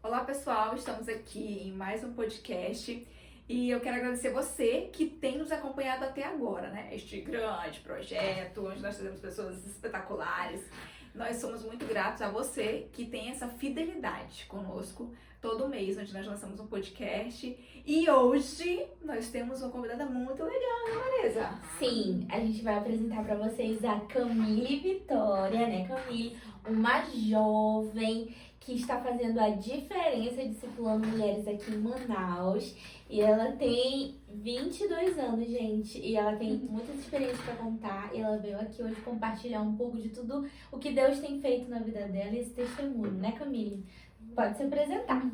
Olá pessoal, estamos aqui em mais um podcast e eu quero agradecer você que tem nos acompanhado até agora, né? Este grande projeto onde nós trazemos pessoas espetaculares. Nós somos muito gratos a você que tem essa fidelidade conosco todo mês, onde nós lançamos um podcast. E hoje nós temos uma convidada muito legal, né, Vanessa? Sim, a gente vai apresentar para vocês a Camille Vitória, né, Camille? Uma jovem que está fazendo a diferença discipulando mulheres aqui em Manaus. E ela tem 22 anos, gente. E ela tem muitas experiências para contar. E ela veio aqui hoje compartilhar um pouco de tudo o que Deus tem feito na vida dela e esse testemunho, né, Camille? Pode se apresentar.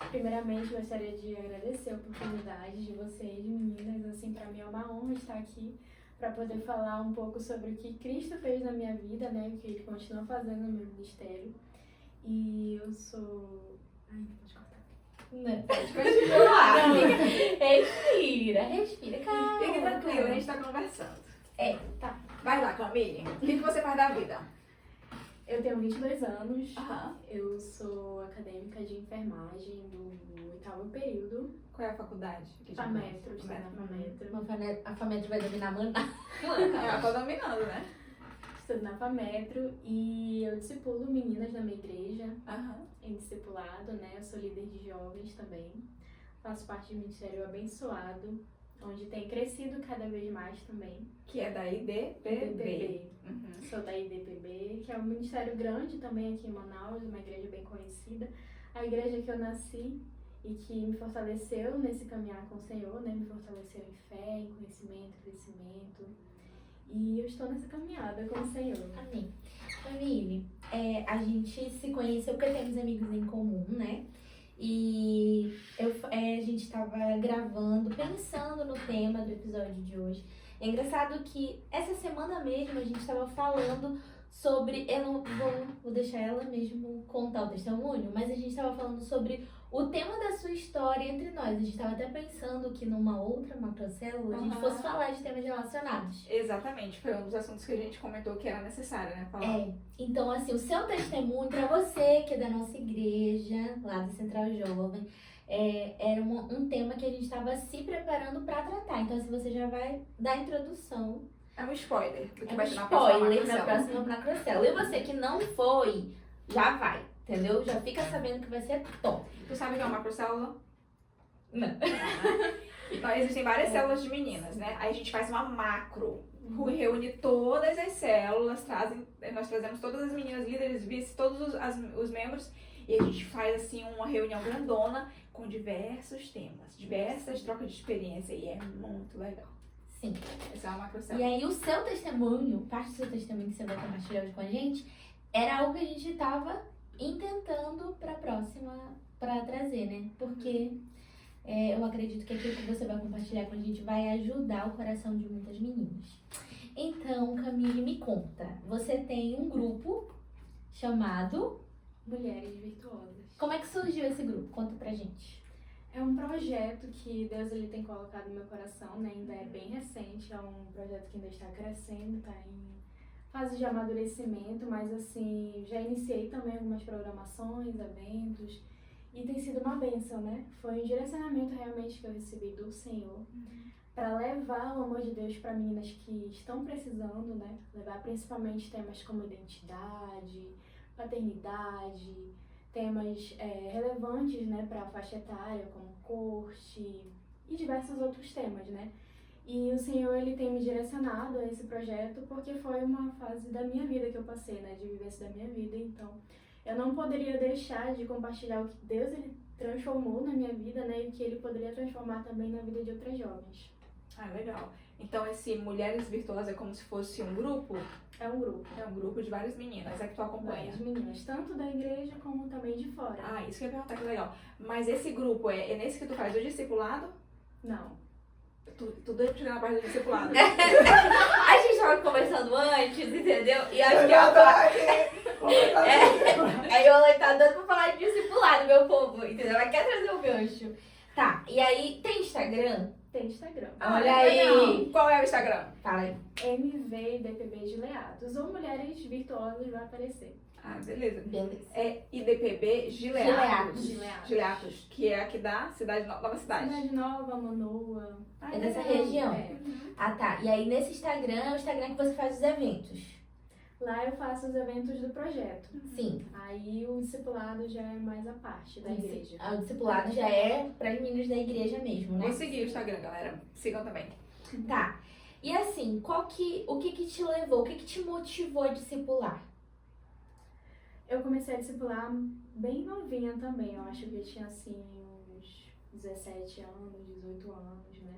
Primeiramente, gostaria de agradecer a oportunidade de vocês, meninas. Assim, para mim é uma honra estar aqui para poder falar um pouco sobre o que Cristo fez na minha vida, né? O que Ele continua fazendo no meu ministério. E eu sou... Ai, não pode cortar. Não, pode continuar. Respira, calma. Fique tranquila, a gente tá conversando. Tá. Vai lá, Camille. O que você faz da vida? Eu tenho 22 anos. Aham. Eu sou acadêmica de enfermagem do 8º período. Qual é a faculdade? FAMETRO, estou na FAMETRO. A FAMED vai dominar Manaus. Ela tá dominando, né? Estudo na FAMETRO e eu discipulo meninas da minha igreja Aham. em discipulado, né? Eu sou líder de jovens também. Faço parte do Ministério Abençoado, onde tem crescido cada vez mais também. Que é da IDPB. Uhum. Sou da IDPB, que é um ministério grande também aqui em Manaus, uma igreja bem conhecida. A igreja que eu nasci e que me fortaleceu nesse caminhar com o Senhor, né? Me fortaleceu em fé, em conhecimento, crescimento. E eu estou nessa caminhada com o Senhor. Amém. Camille, a gente se conheceu porque temos amigos em comum, né? E a gente estava gravando, pensando no tema do episódio de hoje. É engraçado que essa semana mesmo a gente estava falando sobre... Eu não vou deixar ela mesmo contar o testemunho, mas a gente estava falando sobre o tema da sua história entre nós. A gente estava até pensando que numa outra macrocélula a gente fosse falar de temas relacionados. Exatamente, foi um dos assuntos que a gente comentou que era necessário, né? Falar. Então assim, o seu testemunho para você que é da nossa igreja, lá da Central Jovem, era um tema que a gente estava se preparando para tratar. Então assim, você já vai dar a introdução. É um spoiler do que É um vai ter na próxima spoiler na macrocélula. próxima macrocélula. E você que não foi, já vai, entendeu? Já fica sabendo que vai ser top. Tu sabe o que é uma macrocélula? Não. Então, existem várias células de meninas, né? Aí a gente faz uma macro, reúne todas as células, nós trazemos todas as meninas, líderes, vice, todos os membros, e a gente faz assim uma reunião grandona com diversos temas, diversas trocas de experiência, e é muito legal. Sim. Essa é uma E macrocélula. aí o seu testemunho, parte do seu testemunho que você vai compartilhar hoje com a gente, era algo que a gente estava intentando para a próxima, para trazer, né? Porque eu acredito que aquilo que você vai compartilhar com a gente vai ajudar o coração de muitas meninas. Então, Camille, me conta. Você tem um grupo chamado... Mulheres Virtuosas. Como é que surgiu esse grupo? Conta pra gente. É um projeto que Deus ele tem colocado no meu coração, né? Ainda é bem recente, é um projeto que ainda está crescendo, está em fase de amadurecimento, mas assim, já iniciei também algumas programações, eventos, e tem sido uma bênção, né? Foi um direcionamento realmente que eu recebi do Senhor para levar o amor de Deus para meninas que estão precisando, né? Levar principalmente temas como identidade, paternidade, temas relevantes, né, para a faixa etária, como corte e diversos outros temas, né? E o Senhor, ele tem me direcionado a esse projeto porque foi uma fase da minha vida que eu passei, né, de vivência da minha vida. Então, eu não poderia deixar de compartilhar o que Deus, ele transformou na minha vida, né, e o que ele poderia transformar também na vida de outras jovens. Ah, legal. Então, esse Mulheres Virtuosas é como se fosse um grupo? É um grupo. É um grupo de várias meninas, é que tu acompanha. Várias meninas, tanto da igreja como também de fora. Ah, isso que eu ia perguntar, que legal. Mas esse grupo, é nesse que tu faz o discipulado? Não. Tu doido pra chegar na parte do discipulado? A gente tava conversando antes, entendeu? E acho que ela aí ela tá dando pra falar de discipulado, meu povo, entendeu? Ela quer trazer o gancho. Tá, e aí, tem Instagram? Tem Instagram. Olha aí. Legal. Qual é o Instagram? Fala aí. MVIDPB de Leados ou Mulheres Virtuosas vai aparecer. Ah, beleza. Beleza. É IDPB Gileatos. Gileatos. Que é aqui da Nova Cidade. Cidade Nova, Manoa. Ah, É dessa legal. região. É. Ah, tá. E aí nesse Instagram é o Instagram que você faz os eventos. Lá eu faço os eventos do projeto. Sim. Aí o discipulado já é mais a parte da igreja. O discipulado já é para as meninas da igreja mesmo, né? Vou seguir o Instagram, galera. Sigam também. Tá. E assim, o que que te levou, o que que te motivou a discipular? Eu comecei a discipular bem novinha também. Eu acho que eu tinha assim uns 17 anos, 18 anos, né?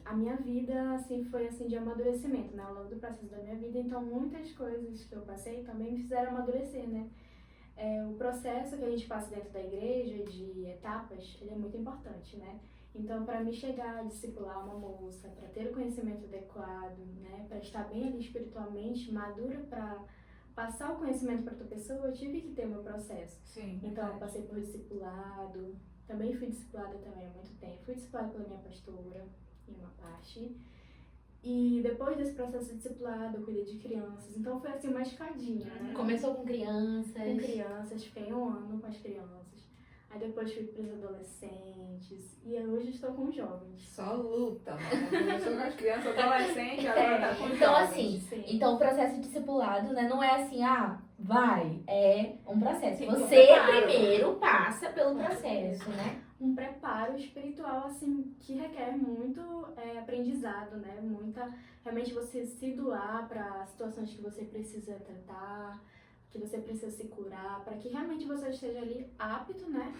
A minha vida assim foi assim de amadurecimento, né? Ao longo do processo da minha vida, então muitas coisas que eu passei também me fizeram amadurecer, né? O processo que a gente passa dentro da igreja de etapas, ele é muito importante, né? Então, para me chegar a discipular uma moça, para ter o conhecimento adequado, né? Para estar bem ali espiritualmente, madura para passar o conhecimento para outra pessoa, eu tive que ter o meu processo. Sim. Então, eu passei por discipulado, também fui discipulada também há muito tempo. Fui discipulada pela minha pastora, em uma parte. E depois desse processo de discipulado, eu cuidei de crianças. Então, foi assim uma escadinha, né? Começou com crianças. Com crianças, fiquei 1 ano com as crianças. Aí depois fui para os adolescentes. E hoje estou com os jovens. Só luta, mano. Começou com as crianças, adolescente, agora tá com os Então, jovens. assim, Sim. então o processo de discipulado, né, não é assim, vai. É um processo. Sim, Você preparo. primeiro passa pelo processo, né? Um preparo espiritual, assim, que requer muito aprendizado, né? Realmente você se doar para situações que você precisa tratar, que você precisa se curar, para que realmente você esteja ali apto, né?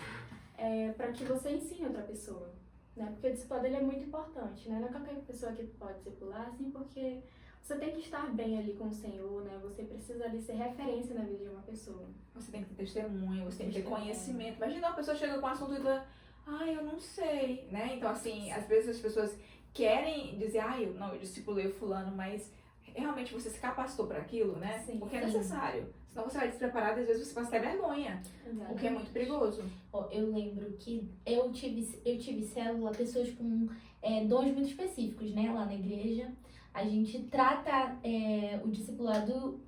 Para que você ensine outra pessoa, né? Porque o discipulado ele é muito importante, né? Não é qualquer pessoa que pode discipular, assim, porque você tem que estar bem ali com o Senhor, né? Você precisa ali ser referência na vida de uma pessoa. Você tem que ter testemunho, você tem que ter conhecimento. Imagina uma pessoa chega com um assunto e fala, eu não sei, né? Então, assim, às vezes as pessoas querem dizer, eu discipulei o fulano, mas realmente você se capacitou para aquilo, né? Sim, porque é sim. necessário. Senão você vai despreparado e às vezes você passa até vergonha, o que é muito perigoso. Ó, eu lembro que eu tive célula, pessoas com dons muito específicos, né? Lá na igreja. A gente trata o discipulado,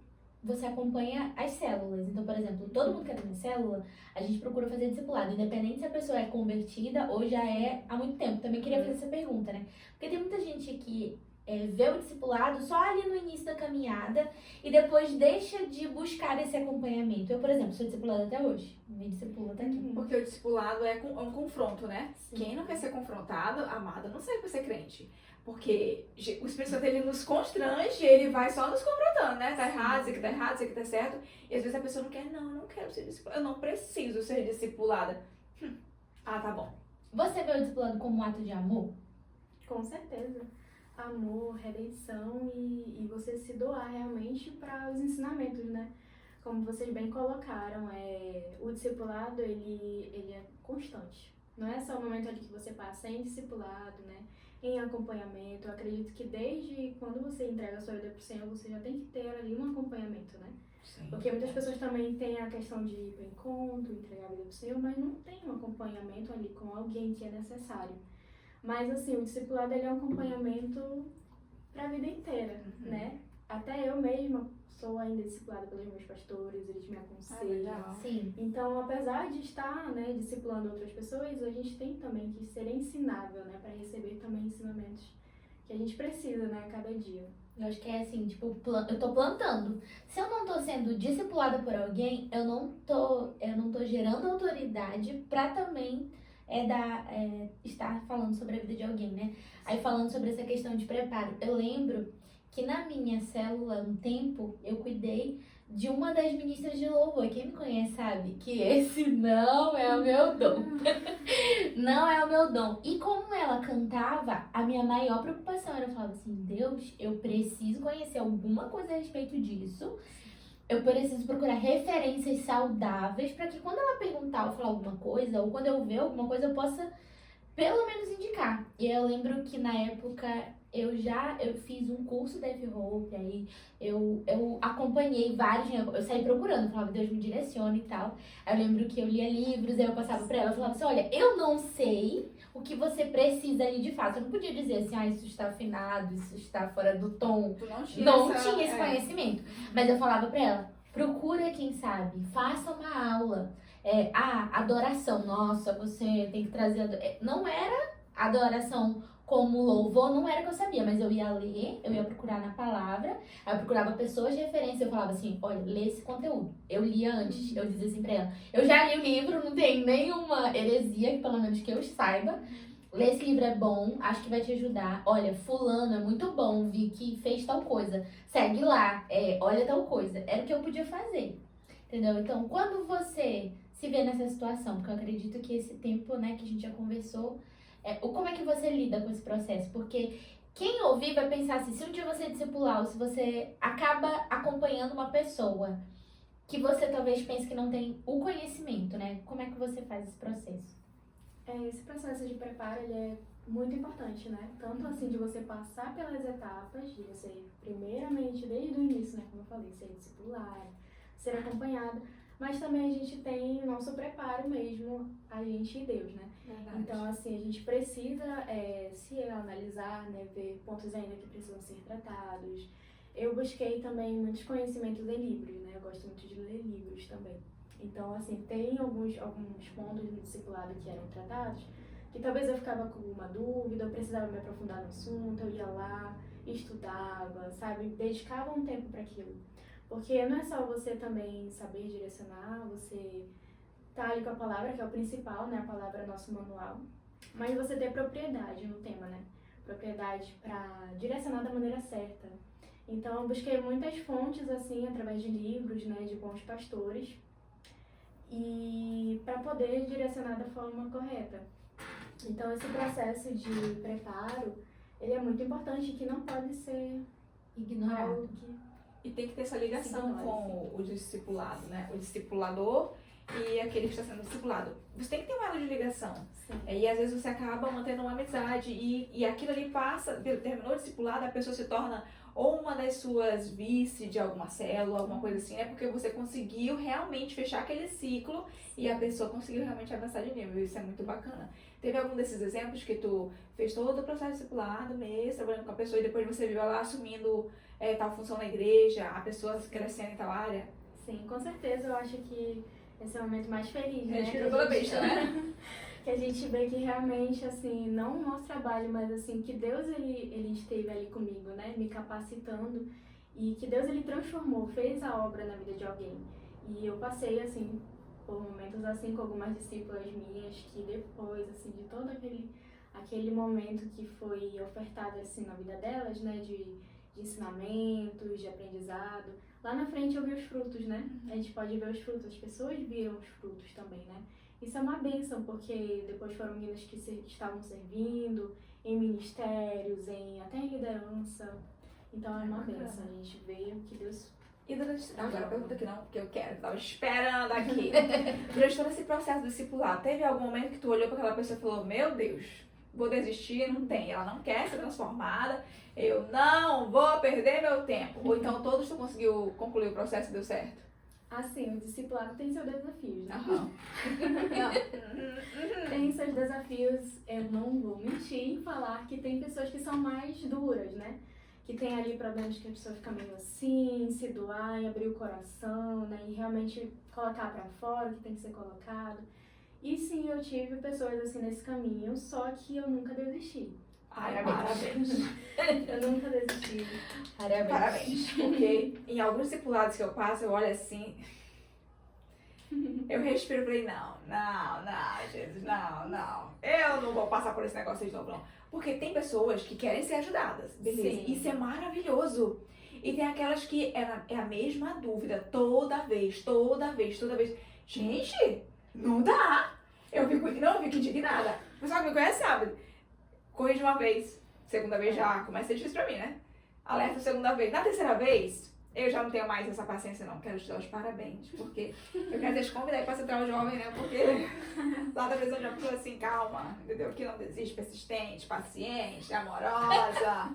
você acompanha as células. Então, por exemplo, todo mundo que é da minha célula, a gente procura fazer discipulado. Independente se a pessoa é convertida ou já é há muito tempo. Também queria fazer essa pergunta, né? Porque tem muita gente que vê o discipulado só ali no início da caminhada e depois deixa de buscar esse acompanhamento. Eu, por exemplo, sou discipulada até hoje. Me discipula até aqui. Porque o discipulado é um confronto, né? Sim. Quem não quer ser confrontado, amada, não serve pra ser crente. Porque o Espírito Santo, ele nos constrange, ele vai só nos confrontando, né? Tá errado, isso aqui tá errado, isso aqui tá certo. E às vezes a pessoa não quer, eu não quero ser discipulada, eu não preciso ser discipulada. Tá bom. Você vê o discipulado como um ato de amor? Com certeza. Amor, redenção e você se doar realmente para os ensinamentos, né? Como vocês bem colocaram, o discipulado, ele é constante. Não é só o momento ali que você passa em discipulado, né? Em acompanhamento. Eu acredito que desde quando você entrega a sua vida para o Senhor, você já tem que ter ali um acompanhamento, né? Sim. Porque muitas pessoas também têm a questão de ir para o encontro, entregar a vida para o Senhor, mas não tem um acompanhamento ali com alguém que é necessário. Mas, assim, o discipulado, ele é um acompanhamento para a vida inteira, né? Até eu mesma sou ainda discipulada pelos meus pastores, eles me aconselham. Legal. Sim. Então, apesar de estar, né, discipulando outras pessoas, a gente tem também que ser ensinável, né? Para receber também ensinamentos que a gente precisa, né, a cada dia. Eu acho que é assim, tipo, eu tô plantando. Se eu não tô sendo discipulada por alguém, eu não tô gerando autoridade pra também estar falando sobre a vida de alguém, né? Aí falando sobre essa questão de preparo, eu lembro que na minha célula, um tempo, eu cuidei de uma das ministras de louvor. Quem me conhece sabe que esse não é o meu dom. Não é o meu dom. E como ela cantava, a minha maior preocupação era, eu falava assim, Deus, eu preciso conhecer alguma coisa a respeito disso. Eu preciso procurar referências saudáveis para que quando ela perguntar ou falar alguma coisa, ou quando eu ver alguma coisa, eu possa pelo menos indicar. E eu lembro que na época eu fiz um curso da F-Hope, aí eu acompanhei vários, eu saí procurando, falava, Deus me direciona e tal. Aí eu lembro que eu lia livros, aí eu passava pra ela, eu falava assim, olha, eu não sei o que você precisa ali de fato. Eu não podia dizer assim, isso está afinado, isso está fora do tom. Tu não tinha Não essa- tinha esse conhecimento. Mas eu falava pra ela, Procura quem sabe, faça uma aula. Adoração, nossa, você tem que trazer... Não era adoração como louvor, não era que eu sabia, mas eu ia ler, eu ia procurar na palavra, aí eu procurava pessoas de referência, eu falava assim, olha, lê esse conteúdo. Eu lia antes, eu dizia assim pra ela, eu já li o livro, não tem nenhuma heresia, pelo menos que eu saiba. Lê esse livro, é bom, acho que vai te ajudar. Olha, fulano é muito bom, vi que fez tal coisa. Segue lá, olha tal coisa. Era o que eu podia fazer, entendeu? Então, quando você se vê nessa situação, porque eu acredito que esse tempo, né, que a gente já conversou, como é que você lida com esse processo? Porque quem ouvir vai pensar assim, se um dia você é discipular, ou se você acaba acompanhando uma pessoa que você talvez pense que não tem o conhecimento, né? Como é que você faz esse processo? Esse processo de preparo, ele é muito importante, né? Tanto assim de você passar pelas etapas, de você primeiramente, desde o início, né? Como eu falei, ser discipulado, ser acompanhado, mas também a gente tem o nosso preparo mesmo, a gente e Deus, né? Verdade. Então, assim, a gente precisa se analisar, né? Ver pontos ainda que precisam ser tratados. Eu busquei também muitos conhecimentos em livros, né? Eu gosto muito de ler livros também. Então, assim, tem alguns pontos no discipulado que eram tratados, que talvez eu ficava com uma dúvida, eu precisava me aprofundar no assunto, eu ia lá, estudava, sabe? Dedicava um tempo para aquilo. Porque não é só você também saber direcionar, você tá ali com a palavra, que é o principal, né? A palavra é nosso manual, mas você ter propriedade no tema, né? Propriedade para direcionar da maneira certa. Então, eu busquei muitas fontes, assim, através de livros, né? De bons pastores, e para poder direcionar da forma correta. Então, esse processo de preparo, ele é muito importante, que não pode ser Ignorado. algo que... E tem que ter essa ligação Sim, com o discipulado, né? O discipulador e aquele que está sendo discipulado. Você tem que ter um elo de ligação. Sim. E às vezes você acaba mantendo uma amizade e aquilo ali passa, terminou o discipulado, a pessoa se torna ou uma das suas vice de alguma célula, alguma coisa assim, é porque você conseguiu realmente fechar aquele ciclo e a pessoa conseguiu realmente avançar de nível. Isso é muito bacana. Teve algum desses exemplos que tu fez todo o processo discipulado mesmo, trabalhando com a pessoa e depois você viu ela assumindo tal função na igreja, a pessoa crescendo em tal área? Sim, com certeza eu acho que esse é o momento mais feliz, né? Respira toda besta, né? Que a gente vê que realmente, assim, não o nosso trabalho, mas assim, que Deus, ele esteve ali comigo, né? Me capacitando, e que Deus, ele transformou, fez a obra na vida de alguém. E eu passei, assim, por momentos assim com algumas discípulas minhas, que depois, assim, de todo aquele momento que foi ofertado, assim, na vida delas, né? De ensinamentos, de aprendizado. Lá na frente eu vi os frutos, né? A gente pode ver os frutos, as pessoas viram os frutos também, né? Isso é uma bênção, porque depois foram meninas que estavam servindo em ministérios, até em liderança. Então é uma bênção, a gente vê o que Deus... E durante... Agora pergunta que não, porque eu quero, tava esperando aqui. Durante todo esse processo de discipular, teve algum momento que tu olhou para aquela pessoa e falou, meu Deus, vou desistir? Não tem, ela não quer ser transformada, eu não vou perder meu tempo. Ou então todos tu conseguiu concluir o processo e deu certo? Assim, o discipulado tem seus desafios, né? Aham. Tem seus desafios, eu não vou mentir em falar que tem pessoas que são mais duras, né? Que tem ali problemas que a pessoa fica meio assim, se doar e abrir o coração, né? E realmente colocar pra fora o que tem que ser colocado. E sim, eu tive pessoas assim nesse caminho, só que eu nunca desisti. Ai, parabéns. Eu nunca desisti. Parabéns. Porque em alguns discipulados que eu passo, eu olho assim, eu respiro e falei, não, Jesus, não. Eu não vou passar por esse negócio de novo, não. Porque tem pessoas que querem ser ajudadas, beleza? Sim. Isso é maravilhoso. E tem aquelas que é a mesma dúvida, toda vez. Gente, não dá. Eu fico indignada. O pessoal que me conhece sabe. Corri de uma vez, segunda vez já começa a ser difícil pra mim, né? Alerta segunda vez. Na terceira vez, eu já não tenho mais essa paciência, não. Quero te dar os parabéns, porque eu quero te convidar para Central Jovem, né? Porque lá da vez eu já fui assim, calma, entendeu? Que não desiste, persistente, paciente, amorosa.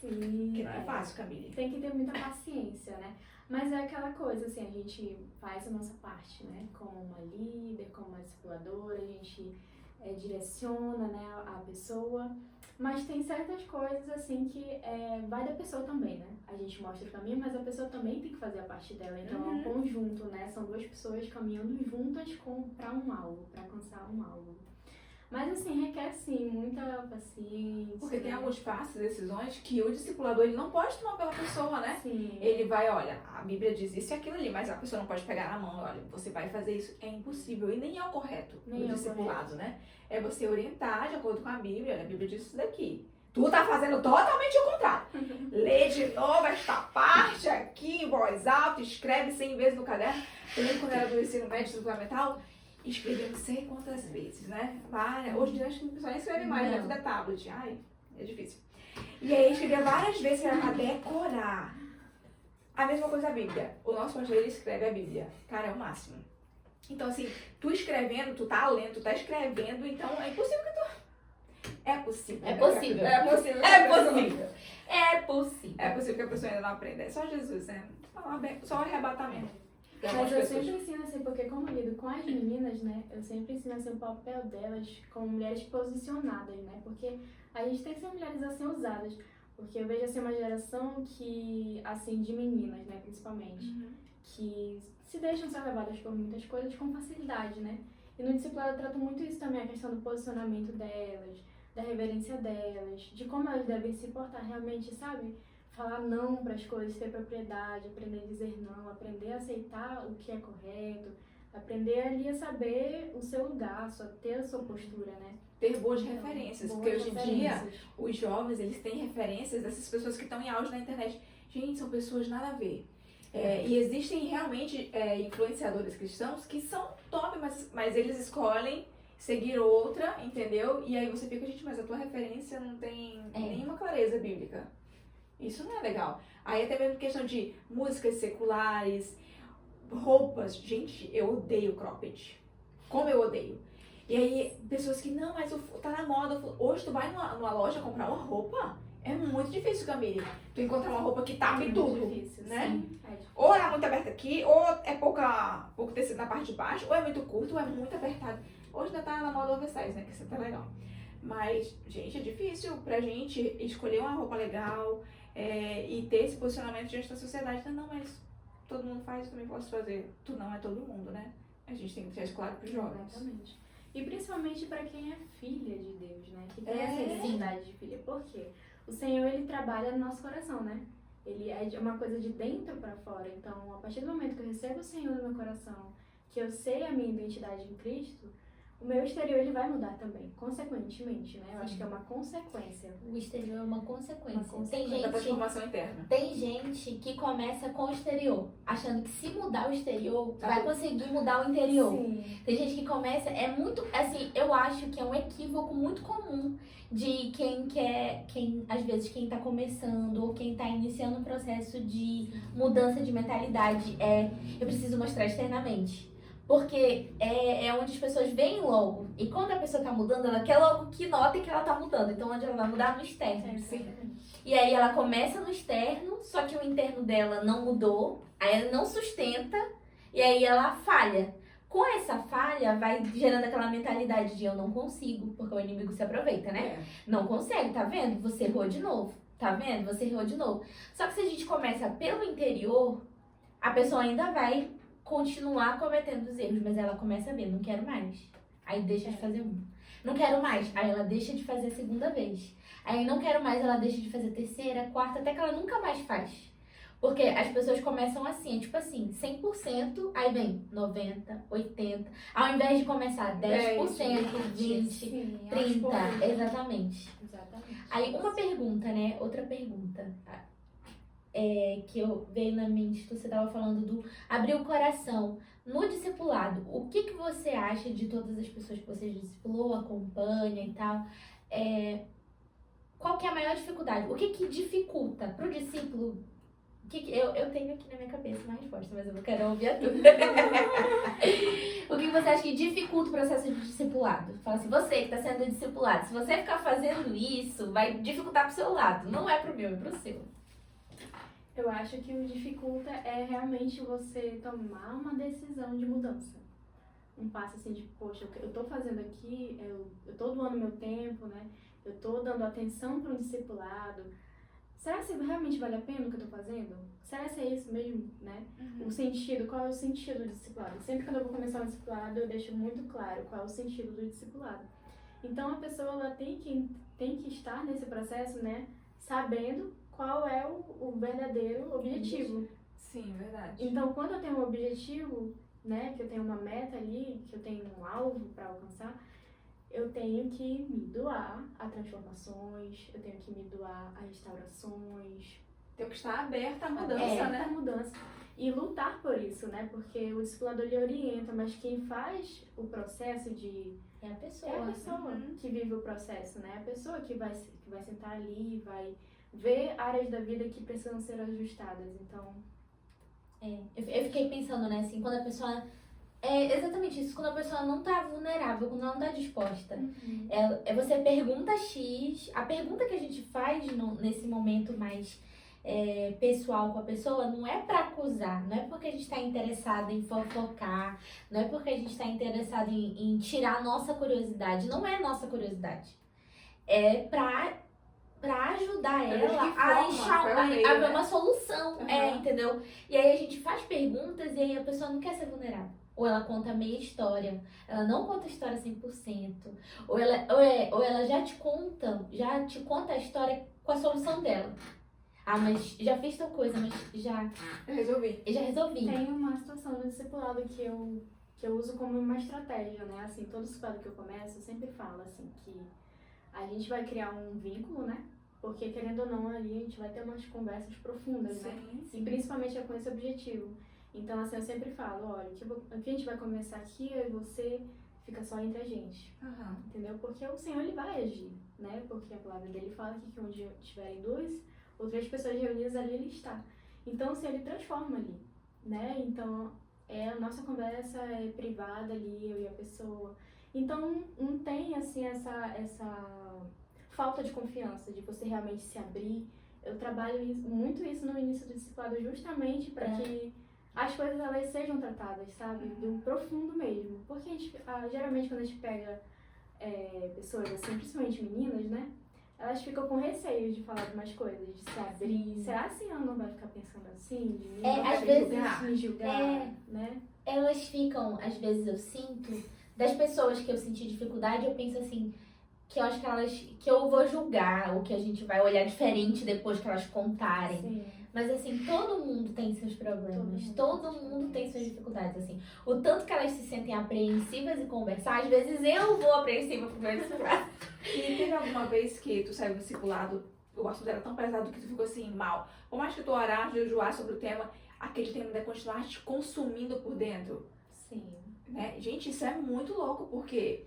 Sim. Que não é fácil, Camille. Tem que ter muita paciência, né? Mas é aquela coisa, assim, a gente faz a nossa parte, né? Como uma líder, como uma discipuladora, a gente direciona, né, a pessoa. Mas tem certas coisas, assim, que vai da pessoa também, né? A gente mostra o caminho, mas a pessoa também tem que fazer a parte dela. Então é um conjunto, né? São duas pessoas caminhando juntas para um alvo, para alcançar um alvo. Mas, assim, requer, sim, muita paciência. Porque tem alguns passos, decisões, que o discipulador ele não pode tomar pela pessoa, né? Sim. Ele vai, olha, a Bíblia diz isso e aquilo ali, mas a pessoa não pode pegar na mão, olha, você vai fazer isso. É impossível. E nem é o correto Nem no é o discipulado, né? É você orientar de acordo com a Bíblia. Olha, a Bíblia diz isso daqui. Tu tá fazendo totalmente o contrário. Lê de novo esta parte aqui em voz alta, escreve 100 vezes no caderno. Eu lembro quando era do ensino médio fundamental, escrevi não sei quantas vezes, né? Hoje em dia acho que o pessoal nem escreve mais, né? Tudo é tablet. Ai, é difícil. E aí escrevia várias vezes, era pra decorar. A mesma coisa a Bíblia. O nosso pastor, ele escreve a Bíblia. Cara, é o máximo. Então, assim, tu escrevendo, tu tá lendo, tu tá escrevendo, então é impossível que tu... É possível. É possível. É possível. É possível. É possível. É possível que a pessoa ainda não aprenda. É só Jesus, né? Só o arrebatamento. Mas eu sempre ensino assim, porque como eu lido com as meninas, né, eu sempre ensino assim o papel delas como mulheres posicionadas, né, porque a gente tem que ser mulheres assim ousadas, porque eu vejo assim uma geração que, assim, de meninas, né, principalmente, que se deixam ser levadas por muitas coisas com facilidade, né, e no discipulado eu trato muito isso também, a questão do posicionamento delas, da reverência delas, de como elas devem se portar realmente, sabe? Falar não para as coisas, ter propriedade, aprender a dizer não, aprender a aceitar o que é correto, aprender ali a saber o seu lugar, ter a sua postura, né? Ter boas referências, Boas porque hoje em dia referências. os jovens, eles têm referências dessas pessoas que estão em auge na internet. Gente, são pessoas nada a ver. E existem realmente influenciadores cristãos que são top, mas eles escolhem seguir outra, entendeu? E aí você fica, gente, mas a tua referência não tem nenhuma clareza bíblica. Isso não é legal. Aí até mesmo questão de músicas seculares, roupas. Gente, eu odeio cropped. Como eu odeio. E aí, pessoas que, não, mas tá na moda. Hoje tu vai numa loja comprar uma roupa, é muito difícil, Camille. Tu encontrar uma roupa que tape tudo, difícil, né? sim. Ou é muito aberta aqui, ou é pouco tecido na parte de baixo, ou é muito curto, ou é muito apertado. Hoje ainda tá na moda oversize, né? Que isso tá legal. Mas, gente, é difícil pra gente escolher uma roupa legal e ter esse posicionamento diante da sociedade. Não, mas todo mundo faz, eu também posso fazer. Tu não é todo mundo, né? A gente tem que deixar isso claro pros jovens. Exatamente. E principalmente para quem é filha de Deus, né? Que tem essa identidade de filha. Por quê? O Senhor, ele trabalha no nosso coração, né? Ele é uma coisa de dentro para fora. Então, a partir do momento que eu recebo o Senhor no meu coração, que eu sei a minha identidade em Cristo, o meu exterior ele vai mudar também, consequentemente, né? Eu acho que é uma consequência. O exterior é uma consequência. Da transformação interna. Tem gente que começa com o exterior, achando que se mudar o exterior, vai conseguir mudar o interior. Sim. Tem gente que começa, é muito, assim, eu acho que é um equívoco muito comum de quem às vezes quem tá começando ou quem tá iniciando um processo de mudança de mentalidade eu preciso mostrar externamente. Porque é onde as pessoas veem logo. E quando a pessoa tá mudando, ela quer logo que notem que ela tá mudando. Então, onde ela vai mudar? No externo. Sim. E aí, ela começa no externo, só que o interno dela não mudou. Aí, ela não sustenta. E aí, ela falha. Com essa falha, vai gerando aquela mentalidade de eu não consigo. Porque o inimigo se aproveita, né? Não consegue, tá vendo? Você errou de novo. Tá vendo? Você errou de novo. Só que se a gente começa pelo interior, a pessoa ainda vai continuar cometendo os erros, mas ela começa a ver, não quero mais. Aí deixa de fazer um. Não quero mais. Aí ela deixa de fazer a segunda vez. Aí não quero mais, ela deixa de fazer a terceira, quarta, até que ela nunca mais faz. Porque as pessoas começam assim, tipo assim, 100%, aí vem 90, 80. Ao invés de começar 10%, 20%, Sim, 30%, exatamente. Exatamente. Aí uma pergunta, né? Outra pergunta. Que veio na mente, que você estava falando do abrir o coração. No discipulado, o que você acha de todas as pessoas que você discipulou, acompanha e tal? Qual que é a maior dificuldade? O que dificulta para o discípulo? Eu tenho aqui na minha cabeça uma resposta, mas eu não quero ouvir a tua. O que você acha que dificulta o processo de discipulado? Fala assim, você que está sendo discipulado, se você ficar fazendo isso, vai dificultar pro seu lado. Não é pro meu, é pro seu. Eu acho que o dificulta é realmente você tomar uma decisão de mudança. Um passo assim de, poxa, eu tô fazendo aqui, eu tô doando meu tempo, né? eu tô dando atenção para um discipulado, será que realmente vale a pena o que eu tô fazendo? Será que é isso mesmo, né? O sentido, qual é o sentido do discipulado? Sempre quando eu vou começar um discipulado, eu deixo muito claro qual é o sentido do discipulado. Então, a pessoa ela tem que estar nesse processo, né, sabendo qual é o verdadeiro objetivo. Sim, verdade. Então, quando eu tenho um objetivo, né, que eu tenho uma meta ali, que eu tenho um alvo para alcançar, eu tenho que me doar a transformações, eu tenho que me doar a restaurações. Tem que estar aberta à mudança, né? A mudança. E lutar por isso, né? Porque o discipulador ele orienta, mas quem faz o processo de... É a pessoa. É a pessoa que vive o processo, né? A pessoa que vai sentar ali, vai ver áreas da vida que precisam ser ajustadas. Então... Eu fiquei pensando, né, assim, quando a pessoa... É exatamente isso, quando a pessoa não tá vulnerável, quando ela não tá disposta. Você pergunta X, a pergunta que a gente faz nesse momento mais pessoal com a pessoa não é pra acusar, não é porque a gente tá interessado em fofocar, não é porque a gente tá interessado em tirar a nossa curiosidade, não é nossa curiosidade. É pra ajudar ela a ver uma solução, entendeu? E aí a gente faz perguntas e aí a pessoa não quer ser vulnerável. Ou ela conta meia história, ela não conta a história 100%, ou ela já te conta a história com a solução dela. Ah, mas já fiz tal coisa, mas já resolvi. Tem uma situação no discipulado que eu uso como uma estratégia, né? Assim, todo discipulado que eu começo, eu sempre falo assim que a gente vai criar um vínculo, né? Porque, querendo ou não, ali a gente vai ter umas conversas profundas, né? Sim. E principalmente é com esse objetivo. Então, assim, eu sempre falo, olha, o que a gente vai começar aqui, eu e você, fica só entre a gente. Entendeu? Porque o Senhor, ele vai agir, né? Porque a palavra dele fala que onde estiverem 2 ou 3 pessoas reunidas, ali ele está. Então, o Senhor, ele transforma ali, né? Então, a nossa conversa é privada ali, eu e a pessoa. Então, não tem, assim, essa falta de confiança, de você realmente se abrir. Eu trabalho muito isso no início do discipulado, justamente para que as coisas elas sejam tratadas, sabe? Do profundo mesmo. Porque geralmente quando a gente pega pessoas assim, principalmente meninas, né? Elas ficam com receio de falar de umas coisas, de se abrir. Será que ela não vai ficar pensando assim? De mim? Às vezes me julgar, né? Elas ficam, às vezes eu sinto, das pessoas que eu senti dificuldade, eu penso assim, que eu acho que eu vou julgar, ou que a gente vai olhar diferente depois que elas contarem. Sim. Mas assim, todo mundo tem seus problemas, todo mundo tem suas dificuldades, assim. O tanto que elas se sentem apreensivas em conversar, às vezes eu vou apreensiva pro meu discipulado. E teve alguma vez que tu saiu do discipulado, o assunto era tão pesado que tu ficou assim, mal. Por mais que tu orar, jejuar sobre o tema, aquele tema deve continuar te consumindo por dentro. Sim. Né? Gente, isso é muito louco, porque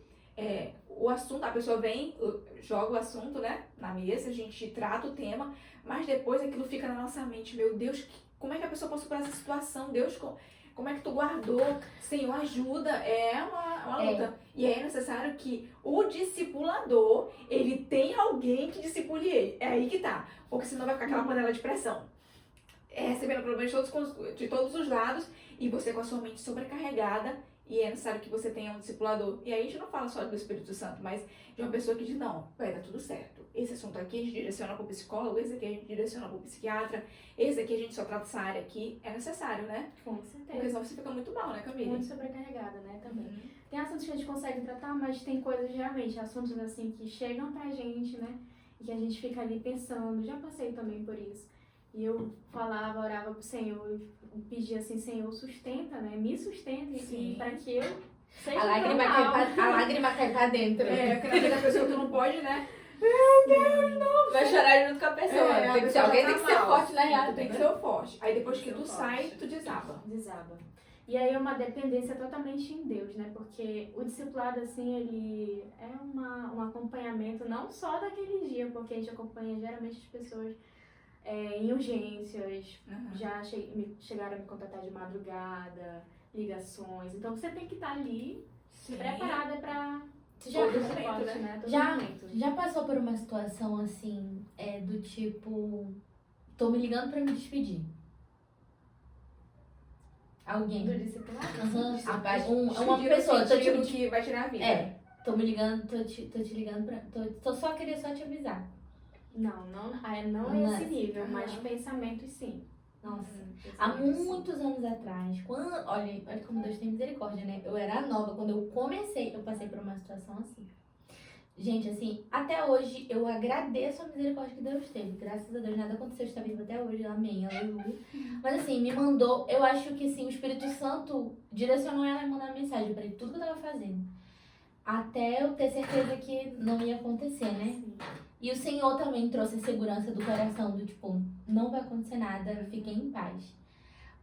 o assunto, a pessoa vem, joga o assunto, né, na mesa, a gente trata o tema, mas depois aquilo fica na nossa mente. Meu Deus, como é que a pessoa passou por essa situação? Deus, como é que tu guardou? Senhor, ajuda. É uma luta. E é necessário que o discipulador, ele tenha alguém que discipule ele. É aí que tá. Porque senão vai ficar aquela panela de pressão. Recebendo problemas de todos os lados e você com a sua mente sobrecarregada. E é necessário que você tenha um discipulador. E aí a gente não fala só do Espírito Santo, mas de uma pessoa que diz, não, vai dar tudo certo. Esse assunto aqui a gente direciona para o psicólogo, esse aqui a gente direciona para o psiquiatra, esse aqui a gente só trata essa área aqui. É necessário, né? Com certeza. Porque senão você fica muito mal, né, Camille? Muito sobrecarregada, né, também. Tem assuntos que a gente consegue tratar, mas tem coisas realmente, assuntos assim que chegam pra gente, né? E que a gente fica ali pensando. Já passei também por isso. E eu falava, orava pro Senhor, pedia assim, Senhor, sustenta, né? Me sustenta e para que eu seja a lágrima cai pra dentro. Porque na vida da pessoa tu não pode, né? Meu Deus, não! Vai chorar junto com a pessoa. Alguém tem que ser forte na real. Tem que ser o forte. Aí depois que tu sai, tu desaba. Desaba. E aí é uma dependência totalmente em Deus, né? Porque o discipulado, assim, ele é um acompanhamento não só daquele dia, porque a gente acompanha geralmente as pessoas em urgências, já chegaram a me contatar de madrugada, ligações. Então você tem que estar ali, preparada para todo momento, né? Já passou por uma situação assim, do tipo, tô me ligando pra me despedir? Alguém? Do discipulado? Uma pessoa, tô tipo que vai tirar a vida. Tô me ligando, tô te ligando queria só te avisar. Não é esse nível, mas pensamentos sim. Nossa, há muitos anos atrás, olha como Deus tem misericórdia, né? Eu era nova, quando eu comecei, eu passei por uma situação assim. Gente, assim, até hoje eu agradeço a misericórdia que Deus teve. Graças a Deus, nada aconteceu, está vivo até hoje, amém, aleluia. Mas assim, me mandou, eu acho que assim, o Espírito Santo direcionou ela a mandar mensagem para ele, tudo que eu tava fazendo. Até eu ter certeza que não ia acontecer, né? Sim. E o Senhor também trouxe a segurança do coração, do tipo, não vai acontecer nada, fiquem em paz.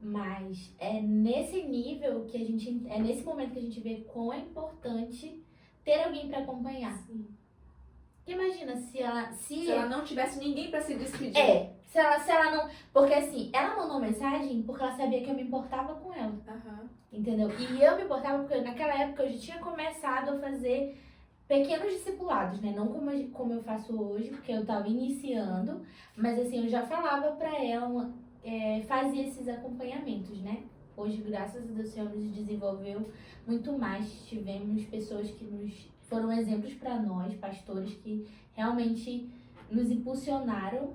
Mas é nesse nível que é nesse momento que a gente vê quão é importante ter alguém para acompanhar. Sim. Imagina se ela não tivesse ninguém para se despedir. Se ela não, porque assim, ela mandou mensagem porque ela sabia que eu me importava com ela. Entendeu? E eu me importava porque naquela época eu já tinha começado a fazer pequenos discipulados, né? Não como eu faço hoje, porque eu tava iniciando, mas assim, eu já falava pra ela, fazia esses acompanhamentos, né? Hoje, graças a Deus, o Senhor nos desenvolveu muito mais. Tivemos pessoas que foram exemplos pra nós, pastores que realmente nos impulsionaram,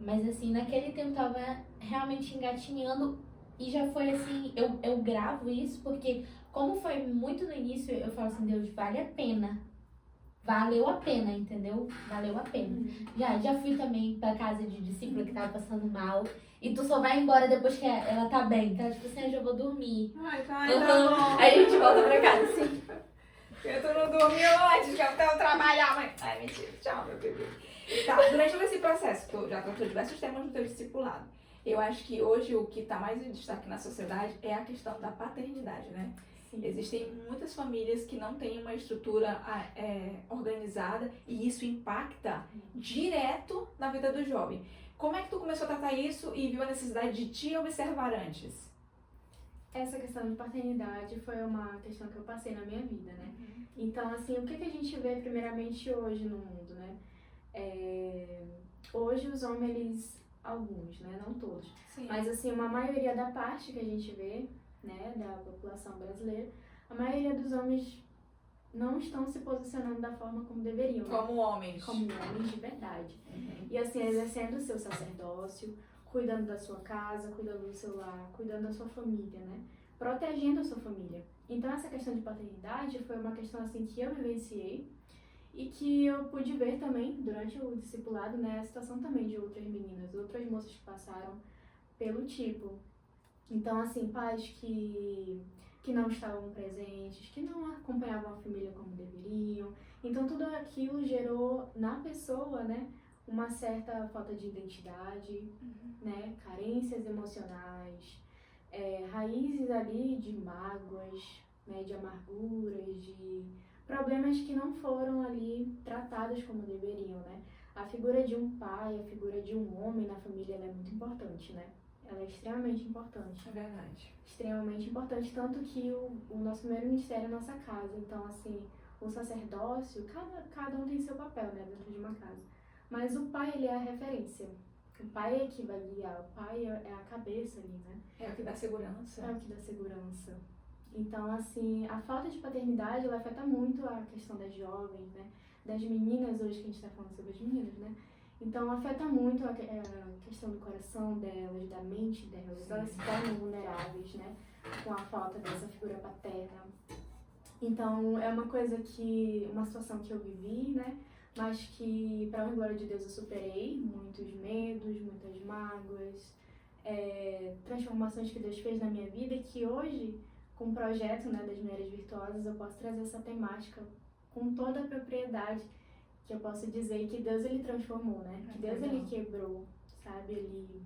mas assim, naquele tempo tava realmente engatinhando e já foi assim, eu gravo isso porque como foi muito no início, eu falo assim, Deus, vale a pena. Valeu a pena, entendeu? Valeu a pena. Já fui também pra casa de discípula que tava passando mal. E tu só vai embora depois que ela tá bem. Então, tipo assim, eu já vou dormir. Ai, tá bom. Aí a gente volta pra casa, assim. Porque tu não dormiu antes que eu trabalhar, mãe. Ai, mentira. Tchau, meu bebê. Tá, durante todo esse processo, tu já tratou diversos temas no teu discipulado. Eu acho que hoje o que tá mais em destaque na sociedade é a questão da paternidade, né? Sim. Existem muitas famílias que não têm uma estrutura organizada e isso impacta direto na vida do jovem. Como é que tu começou a tratar isso e viu a necessidade de te observar antes? Essa questão de paternidade foi uma questão que eu passei na minha vida, né? Então, assim, o que a gente vê primeiramente hoje no mundo, né? Hoje os homens, alguns, né? Não todos. Sim. Mas, assim, uma maioria da parte que a gente vê, né, da população brasileira, a maioria dos homens não estão se posicionando da forma como deveriam. Né? Como homens. Como homens de verdade. E assim, exercendo o seu sacerdócio, cuidando da sua casa, cuidando do seu lar, cuidando da sua família, né? Protegendo a sua família. Então essa questão de paternidade foi uma questão assim que eu vivenciei e que eu pude ver também durante o discipulado, né, a situação também de outras meninas, outras moças que passaram pelo tipo. Então, assim, pais que não estavam presentes, que não acompanhavam a família como deveriam. Então, tudo aquilo gerou na pessoa, né, uma certa falta de identidade, né, carências emocionais, raízes ali de mágoas, né, de amarguras, de problemas que não foram ali tratados como deveriam, né. A figura de um pai, a figura de um homem na família, ela é muito importante, né. Ela é extremamente importante. É verdade. Extremamente importante, tanto que o nosso primeiro ministério é a nossa casa. Então, assim, o sacerdócio, cada um tem seu papel, né, dentro de uma casa. Mas o pai, ele é a referência. O pai é que vai guiar, o pai é a cabeça ali, né? É o que dá segurança. É o que dá segurança. Então, assim, a falta de paternidade, ela afeta muito a questão das jovens, né? Das meninas, hoje que a gente tá falando sobre as meninas, né? Então, afeta muito a questão do coração delas, da mente delas. Sim. Elas se tornam vulneráveis, né? Com a falta dessa figura paterna. Então, é uma situação que eu vivi, né? Mas que, para a glória de Deus, eu superei muitos medos, muitas mágoas, transformações que Deus fez na minha vida e que hoje, com o projeto, né, das Mulheres Virtuosas, eu posso trazer essa temática com toda a propriedade, que eu posso dizer que Deus, ele transformou, né? Que Deus, ele quebrou, sabe?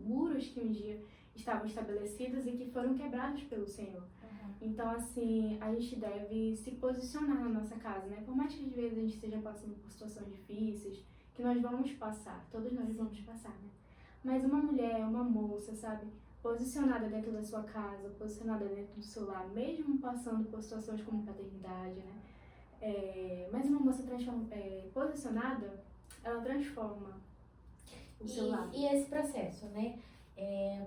Muros que um dia estavam estabelecidos e que foram quebrados pelo Senhor. Então, assim, a gente deve se posicionar na nossa casa, né? Por mais que às vezes a gente esteja passando por situações difíceis, que nós vamos passar, todos nós vamos passar, né? Mas uma mulher, uma moça, sabe? Posicionada dentro da sua casa, posicionada dentro do seu lar, mesmo passando por situações como paternidade, né? Mas uma moça posicionada, ela transforma o seu lar. E esse processo, né?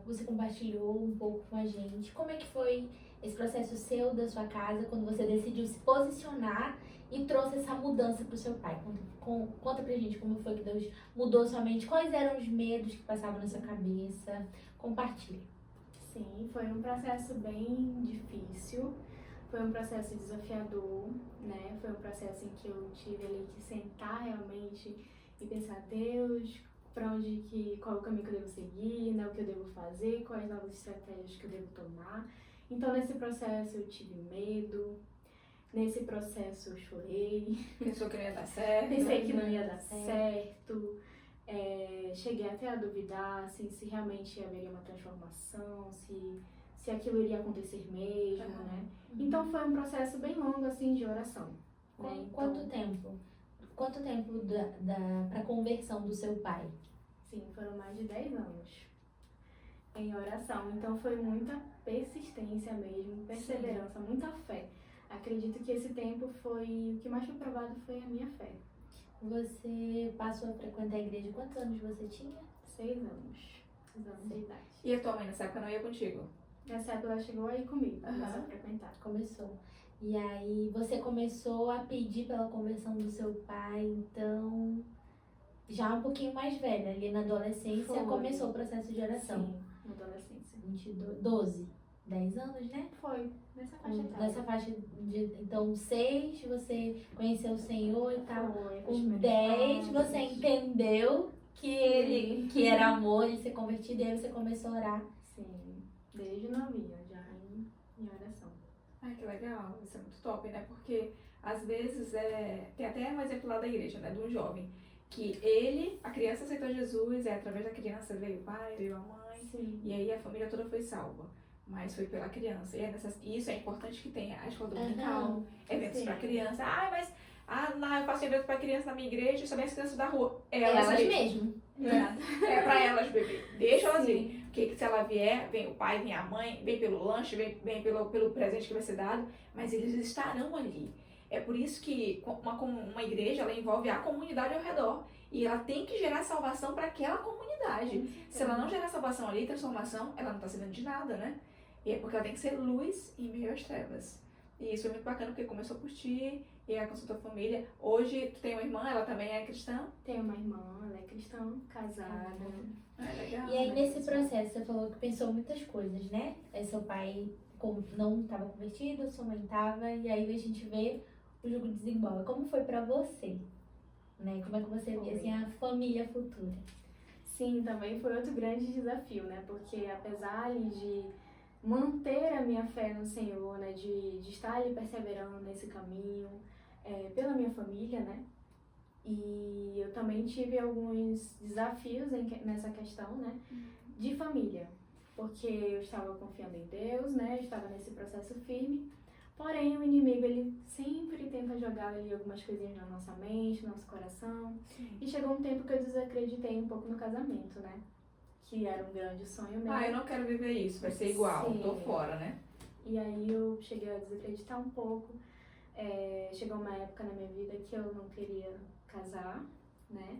Você compartilhou um pouco com a gente. Como é que foi esse processo seu, da sua casa, quando você decidiu se posicionar e trouxe essa mudança pro seu pai. Conta pra gente como foi que Deus mudou sua mente, quais eram os medos que passavam na sua cabeça. Compartilha. Sim, foi um processo bem difícil, foi um processo desafiador, né? Foi um processo em que eu tive ali que sentar realmente e pensar, Deus, qual é o caminho que eu devo seguir, né? O que eu devo fazer, quais novas estratégias que eu devo tomar. Então, nesse processo eu tive medo, nesse processo eu chorei. Pensou que não ia dar certo. Pensei que não ia dar certo. Cheguei até a duvidar assim, se realmente haveria uma transformação, se aquilo iria acontecer mesmo, né? Então foi um processo bem longo assim de oração. Né? Então, Quanto tempo? Quanto tempo pra conversão do seu pai? sim, foram mais de 10 anos em oração. Então foi muita persistência mesmo, perseverança, muita fé. Acredito que esse tempo o que mais foi provado foi a minha fé. Você passou a frequentar a igreja, quantos anos você tinha? 6 anos. 6 anos de idade. E a tua mãe nessa época não ia contigo? Nessa época ela chegou aí comigo, começou a frequentar. Começou. E aí você começou a pedir pela conversão do seu pai, então, já um pouquinho mais velha, ali na adolescência, Foi. começou o processo de oração. Sim, na adolescência. 10 anos, né? Foi, nessa faixa etária. Nessa faixa de, então, 6, você conheceu o Senhor e tal. Foi, nos Com primeiros 10, passos. você entendeu que era amor e ser convertido, e aí você começou a orar. Sim, desde novinha, já em oração. Ai, que legal, isso é muito top, né? Porque às vezes tem até um exemplo lá da igreja, né? De um jovem, que a criança aceitou Jesus, através da criança veio o pai, veio a mãe, Sim. e aí a família toda foi salva. Mas foi pela criança. E isso é importante que tenha a escola dominical, eventos Sim. pra criança. Não, eu faço evento pra criança na minha igreja, só vem as crianças da rua. Elas mesmas. mesmo. É pra elas beber. Deixa elas Sim. vir. Porque se ela vier, vem o pai, vem a mãe, vem pelo lanche, vem pelo presente que vai ser dado, mas eles estarão ali. É por isso que uma igreja, ela envolve a comunidade ao redor. E ela tem que gerar salvação para aquela comunidade. Se ela não gerar salvação ali, transformação, ela não está servindo de nada, né? E é porque ela tem que ser luz em meio às trevas. E isso é muito bacana, porque começou por ti, e é com a sua família. Hoje, tu tem uma irmã, ela também é cristã? Tenho uma irmã, ela é cristã, casada. Legal. E aí, nesse processo, você falou que pensou muitas coisas, né? Seu pai não estava convertido, sua mãe estava, e aí a gente vê o jogo desembola. Como foi pra você? Né? Como é que você vê assim, a família futura? Sim, também foi outro grande desafio, né? Porque apesar ali de manter a minha fé no Senhor, né? De estar ali perseverando nesse caminho, pela minha família, né? E eu também tive alguns desafios nessa questão, né? De família. Porque eu estava confiando em Deus, né? Eu estava nesse processo firme. Porém, o inimigo, ele sempre tenta jogar ali algumas coisinhas na nossa mente, no nosso coração. Sim. E chegou um tempo que eu desacreditei um pouco no casamento, né? Que era um grande sonho meu. Eu não quero viver isso, vai ser igual, Sim. tô fora, né? E aí eu cheguei a desacreditar um pouco. Chegou uma época na minha vida que eu não queria casar, né?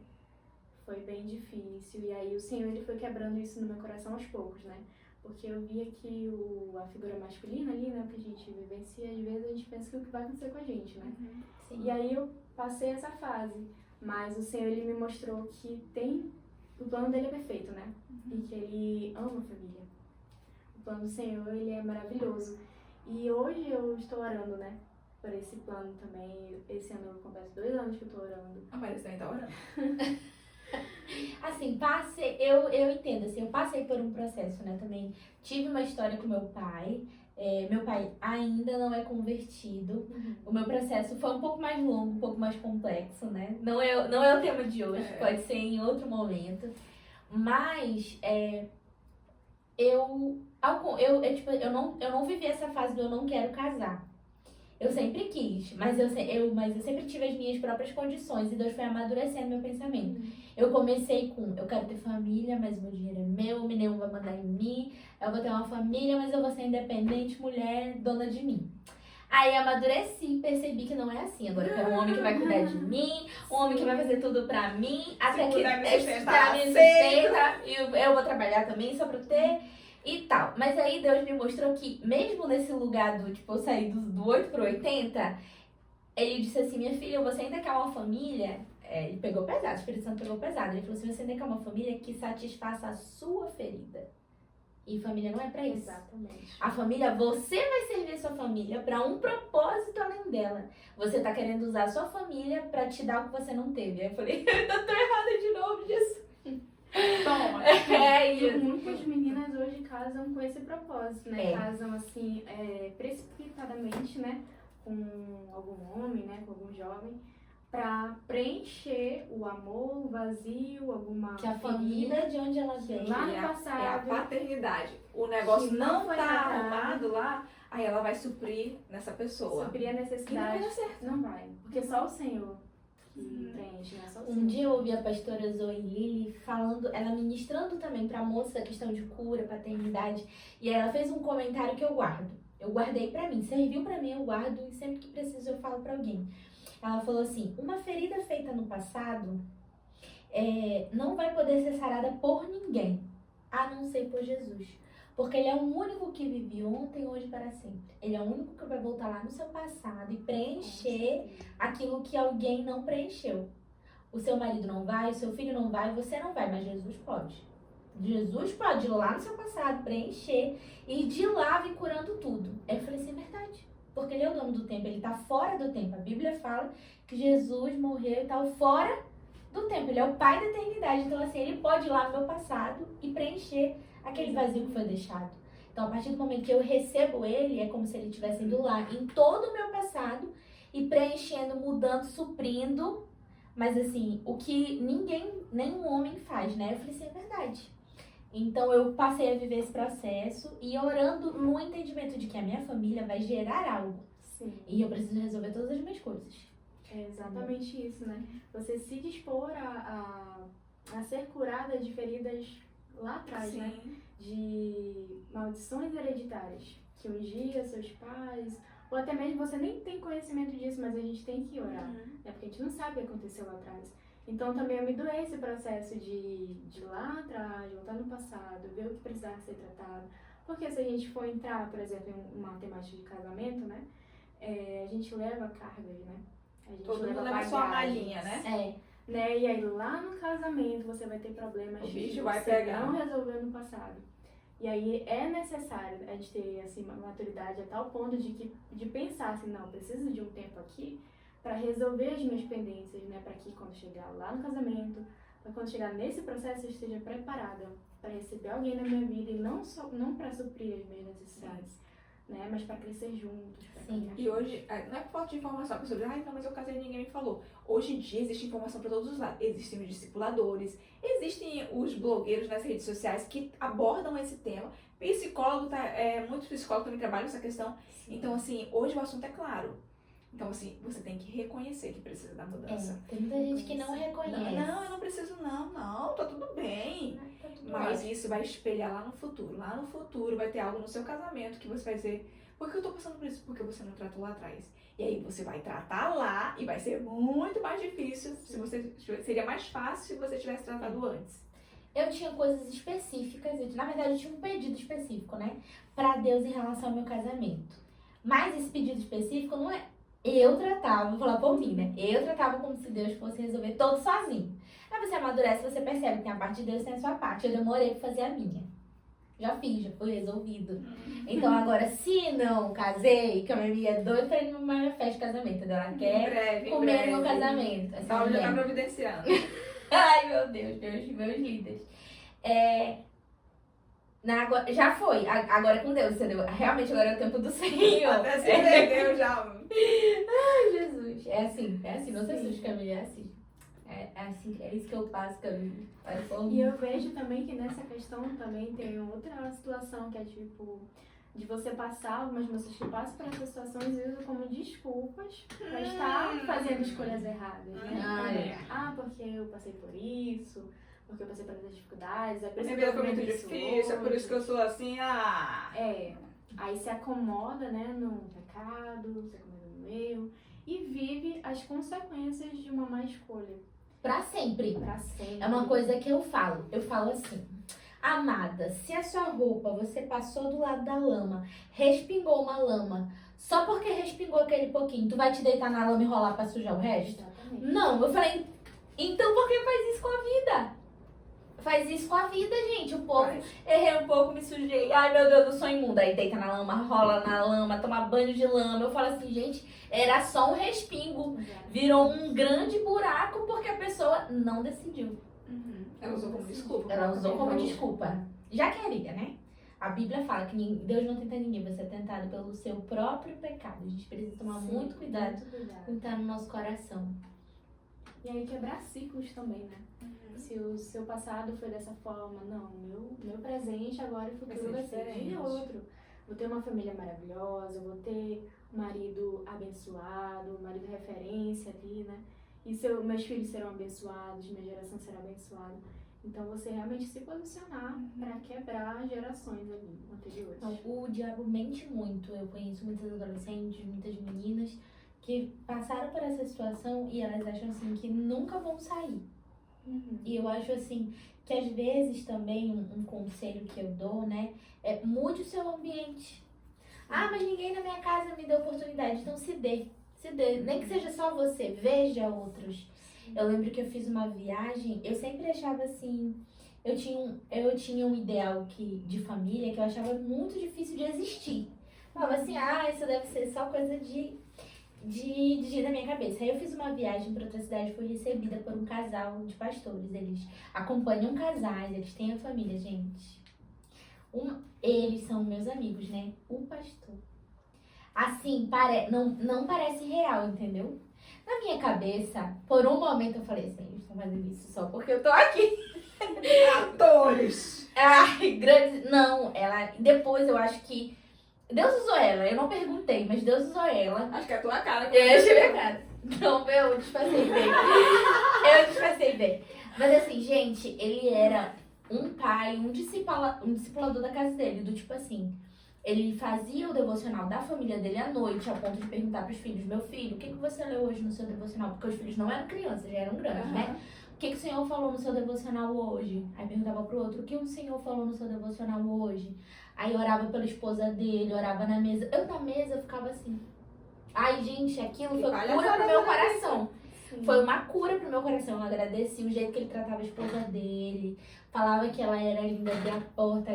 Foi bem difícil. E aí o Senhor, ele foi quebrando isso no meu coração aos poucos, né? Porque eu via que a figura masculina ali, né, que a gente vivencia, às vezes a gente pensa que o que vai acontecer com a gente, né? Sim. E aí eu passei essa fase, mas o Senhor, ele me mostrou que o plano dele é perfeito, né? E que ele ama a família. O plano do Senhor, ele é maravilhoso. E hoje eu estou orando, né, por esse plano também. Esse ano eu completo 2 anos que eu estou orando. A Maria também tá orando. Assim, eu entendo, assim, eu passei por um processo, né, também. Tive uma história com meu pai. Meu pai ainda não é convertido. O meu processo foi um pouco mais longo, um pouco mais complexo, né? Não é o tema de hoje, pode ser em outro momento. Mas eu não vivi essa fase do eu não quero casar. Eu sempre quis, mas eu sempre tive as minhas próprias condições e Deus foi amadurecendo meu pensamento. Eu comecei com, eu quero ter família, mas meu dinheiro é meu, nenhum vai mandar em mim. Eu vou ter uma família, mas eu vou ser independente, mulher, dona de mim. Aí amadureci, percebi que não é assim. Agora eu quero um homem que vai cuidar de mim, um homem que vai fazer tudo pra mim, até que puder me sustentar, me sustenta, e eu vou trabalhar também só pra ter. e tal. Mas aí Deus me mostrou que, mesmo nesse lugar do, tipo, eu saí do 8 pro 80, ele disse assim, minha filha, você ainda quer uma família? Ele pegou pesado, o Espírito Santo pegou pesado. Ele falou assim, você ainda quer uma família que satisfaça a sua ferida. E família não é pra isso. Exatamente. A família, você vai servir a sua família pra um propósito além dela. Você tá querendo usar a sua família pra te dar o que você não teve. Aí eu falei, eu tô errada de novo disso. Toma. É E isso. muitas meninas hoje casam com esse propósito, né? É. Casam assim, precipitadamente, né? Com algum homem, né? Com algum jovem, pra preencher o amor, o vazio, alguma Que a ferida. família de onde ela vem. Lá no É a passado. paternidade. O negócio Que não não foi tá tratado. arrumado lá, aí ela vai suprir nessa pessoa. Suprir a E não necessidade. vai dar certo. Não vai. Porque só o Senhor que preenche, né? Só o Senhor. Um dia eu ouvi a pastora Zoe Lili falando, ela ministrando também pra moça a questão de cura, paternidade. E aí ela fez um comentário que eu guardo. Eu guardei pra mim, serviu pra mim, eu guardo e sempre que preciso eu falo pra alguém. Ela falou assim, uma ferida feita no passado não vai poder ser sarada por ninguém, a não ser por Jesus. Porque ele é o único que vive ontem, hoje e para sempre. Ele é o único que vai voltar lá no seu passado e preencher aquilo que alguém não preencheu. O seu marido não vai, o seu filho não vai, você não vai, mas Jesus pode. Jesus pode ir lá no seu passado, preencher e de lá vir curando tudo. Aí eu falei assim, é verdade. Porque ele é o dono do tempo, ele tá fora do tempo. A Bíblia fala que Jesus morreu e tal fora do tempo. Ele é o pai da eternidade. Então assim, ele pode ir lá no meu passado e preencher aquele vazio que foi deixado. Então a partir do momento que eu recebo ele, é como se ele estivesse indo lá em todo o meu passado e preenchendo, mudando, suprindo. Mas assim, o que nenhum homem faz, né? Eu falei assim, é verdade. Então eu passei a viver esse processo e orando no entendimento de que a minha família vai gerar algo. Sim. E eu preciso resolver todas as minhas coisas. É exatamente isso, né? Você se dispor a ser curada de feridas lá atrás, né? Sim. De maldições hereditárias. Que um dia seus pais, ou até mesmo você nem tem conhecimento disso, mas a gente tem que orar. Né? Porque a gente não sabe o que aconteceu lá atrás. Então também eu me doei esse processo de lá atrás, voltar no passado, ver o que precisava ser tratado. Porque se a gente for entrar, por exemplo, em uma temática de casamento, né? A gente leva cargas, né? A gente Todo mundo leva sua malinha, né? Né? E aí lá no casamento você vai ter problemas O bicho que vai você pegar. não resolveu no passado. E aí é necessário a gente ter assim, uma maturidade a tal ponto de pensar assim, não, preciso de um tempo aqui para resolver as minhas pendências, né? Para que quando chegar lá no casamento, para quando chegar nesse processo eu esteja preparada para receber alguém na minha vida e não para suprir as minhas necessidades, né? Mas para crescer juntos. Pra Sim. E hoje, não é falta de informação, a pessoa diz, não, mas eu casei e ninguém me falou. Hoje em dia existe informação para todos os lados. Existem os discipuladores, existem os blogueiros nas redes sociais que abordam esse tema. Psicólogo, muitos psicólogos também trabalham essa questão. Então, assim, hoje o assunto é claro. Então, assim, você tem que reconhecer que precisa da mudança. Tem muita gente que não reconhece. Não, eu não preciso não, tá tudo bem. Tá tudo Mas ótimo. isso vai espelhar lá no futuro. Lá no futuro vai ter algo no seu casamento que você vai dizer, por que eu tô passando por isso? Porque você não tratou lá atrás. E aí você vai tratar lá e vai ser muito mais difícil, seria mais fácil se você tivesse tratado antes. Eu tinha coisas específicas, na verdade eu tinha um pedido específico, né? Pra Deus em relação ao meu casamento. Mas esse pedido específico não é... Eu tratava, vou falar por mim, né? Eu tratava como se Deus fosse resolver todo sozinho. Aí você amadurece, você percebe que tem a parte de Deus e tem a sua parte. Eu demorei pra fazer a minha. Já fiz, já foi resolvido. Então agora, se não casei, que a minha amiga é doida pra ir numa festa de casamento, entendeu? Ela quer comer no meu casamento. Essa Paulo já mulher. tá providenciando. Ai, meu Deus, meus líderes. Já foi, agora é com Deus, entendeu? Realmente agora é o tempo do Senhor. Até se perdeu já. Ai, Jesus. É assim, não se assuste, Camila, é assim. É isso que eu passo, Camila. E eu vejo também que nessa questão também tem outra situação que é tipo de você passar, algumas moças que passam por essas situações e usam como desculpas pra estar fazendo escolhas erradas, né? Porque eu passei por isso, porque eu passei por essas dificuldades, é por isso Minha que eu vida foi muito vivi isso difícil, é por isso que eu sou assim, Aí se acomoda, né, no pecado, se acomoda no erro e vive as consequências de uma má escolha. Pra sempre. Pra sempre. É uma coisa que eu falo assim, Amada, se a sua roupa, você passou do lado da lama, respingou uma lama, só porque respingou aquele pouquinho, tu vai te deitar na lama e rolar pra sujar o resto? Exatamente. Não, eu falei, então por que faz isso com a vida? Faz isso com a vida, gente. Um pouco, errei um pouco, me sujei. Ai, meu Deus, eu sou imunda. Aí deita na lama, rola na lama, toma banho de lama. Eu falo assim, gente, era só um respingo. Virou um grande buraco porque a pessoa não decidiu. Ela usou como desculpa. Ela usou como desculpa. Já queria, né? A Bíblia fala que Deus não tenta ninguém, você é tentado pelo seu próprio pecado. A gente precisa tomar muito cuidado com o que tá no nosso coração. E aí quebrar ciclos também, né? Se o seu passado foi dessa forma, não, meu presente agora e futuro vai ser de outro. Vou ter uma família maravilhosa, vou ter um marido abençoado, um marido referência ali, né? E meus filhos serão abençoados, minha geração será abençoada. Então você realmente se posicionar para quebrar gerações ali anteriores. Então, o diabo mente muito. Eu conheço muitas adolescentes, muitas meninas que passaram por essa situação e elas acham assim que nunca vão sair. E eu acho assim que às vezes também um conselho que eu dou, né, é mude o seu ambiente. Ah, mas ninguém na minha casa me deu oportunidade, então se dê, nem que seja só você, veja outros. Eu lembro que eu fiz uma viagem, eu sempre achava assim, eu tinha um ideal de família que eu achava muito difícil de existir. Falava assim, isso deve ser só coisa de da minha cabeça. Aí eu fiz uma viagem para outra cidade, fui recebida por um casal de pastores. Eles acompanham casais, eles têm a família, gente. Eles são meus amigos, né? O pastor. Assim, não parece real, entendeu? Na minha cabeça, por um momento eu falei assim, eles estão fazendo isso só porque eu tô aqui. Atores! Ai, grande. Não, depois eu acho que Deus usou ela, eu não perguntei, mas Deus usou ela. Acho que é a tua cara. Eu achei minha cara. Não, eu disfarcei bem. Mas assim, gente, ele era um pai, um discipulador da casa dele, do tipo assim, ele fazia o devocional da família dele à noite, a ponto de perguntar pros filhos, meu filho, o que você leu hoje no seu devocional? Porque os filhos não eram crianças, já eram grandes, né? O que o Senhor falou no seu devocional hoje? Aí perguntava pro outro, o que o Senhor falou no seu devocional hoje? Aí orava pela esposa dele, orava na mesa. Eu na mesa, eu ficava assim. Ai, gente, aquilo foi cura pro meu coração. Foi uma cura pro meu coração. Eu agradeci o jeito que ele tratava a esposa dele. Falava que ela era linda, abria a porta,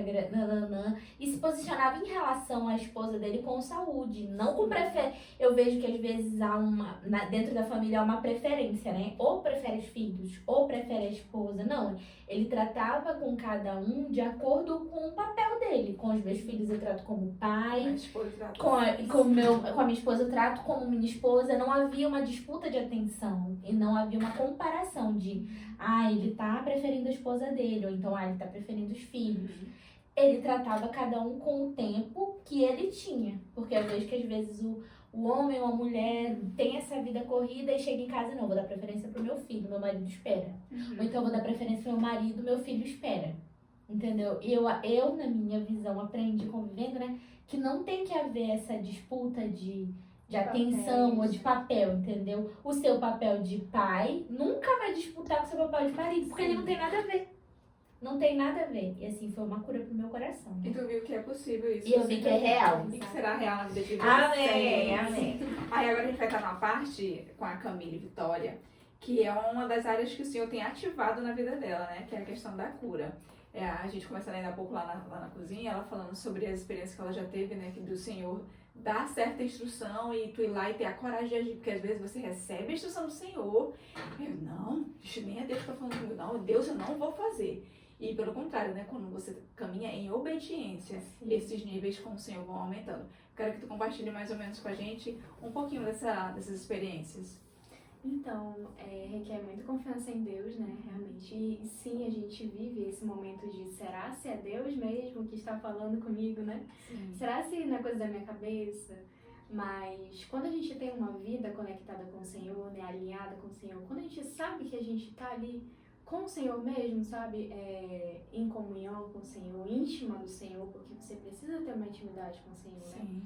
e se posicionava em relação à esposa dele com saúde, não com preferência. Eu vejo que às vezes dentro da família há uma preferência, né? Ou prefere os filhos, ou prefere a esposa. Não, ele tratava com cada um de acordo com o papel dele. Com os meus filhos eu trato como pai, com a minha esposa eu trato como minha esposa. Não havia uma disputa de atenção e não havia uma comparação de ele tá preferindo a esposa dele, ou então ele tá preferindo os filhos. Ele tratava cada um com o tempo que ele tinha, porque eu vejo que às vezes o homem ou a mulher tem essa vida corrida e chega em casa, não, vou dar preferência pro meu filho, meu marido espera. Ou então vou dar preferência pro meu marido, meu filho espera. Entendeu? E eu, na minha visão, aprendi convivendo, né, que não tem que haver essa disputa de atenção ou de papel, entendeu? O seu papel de pai nunca vai disputar com o seu papel de marido, porque ele não tem nada a ver. Não tem nada a ver. E assim, foi uma cura pro meu coração. E tu viu que é possível isso. E eu vi que é real. E que será real na vida de vocês. Amém. Aí agora a gente vai estar numa parte com a Camille Vitória, que é uma das áreas que o Senhor tem ativado na vida dela, né? Que é a questão da cura. A gente começando ainda há pouco lá na cozinha, ela falando sobre as experiências que ela já teve, né? Que do Senhor dar certa instrução e tu ir lá e ter a coragem de agir, porque às vezes você recebe a instrução do Senhor, não, isso nem é Deus que tá falando comigo, não, Deus eu não vou fazer. E pelo contrário, né, quando você caminha em obediência, esses níveis com o Senhor vão aumentando. Quero que tu compartilhe mais ou menos com a gente um pouquinho dessas experiências. Então, requer muita confiança em Deus, né, realmente. E sim, a gente vive esse momento de será se é Deus mesmo que está falando comigo, né? Sim. Será se não é coisa da minha cabeça? Mas quando a gente tem uma vida conectada com o Senhor, né, alinhada com o Senhor, quando a gente sabe que a gente está ali com o Senhor mesmo, sabe, em comunhão com o Senhor, íntima do Senhor, porque você precisa ter uma intimidade com o Senhor, né? Sim.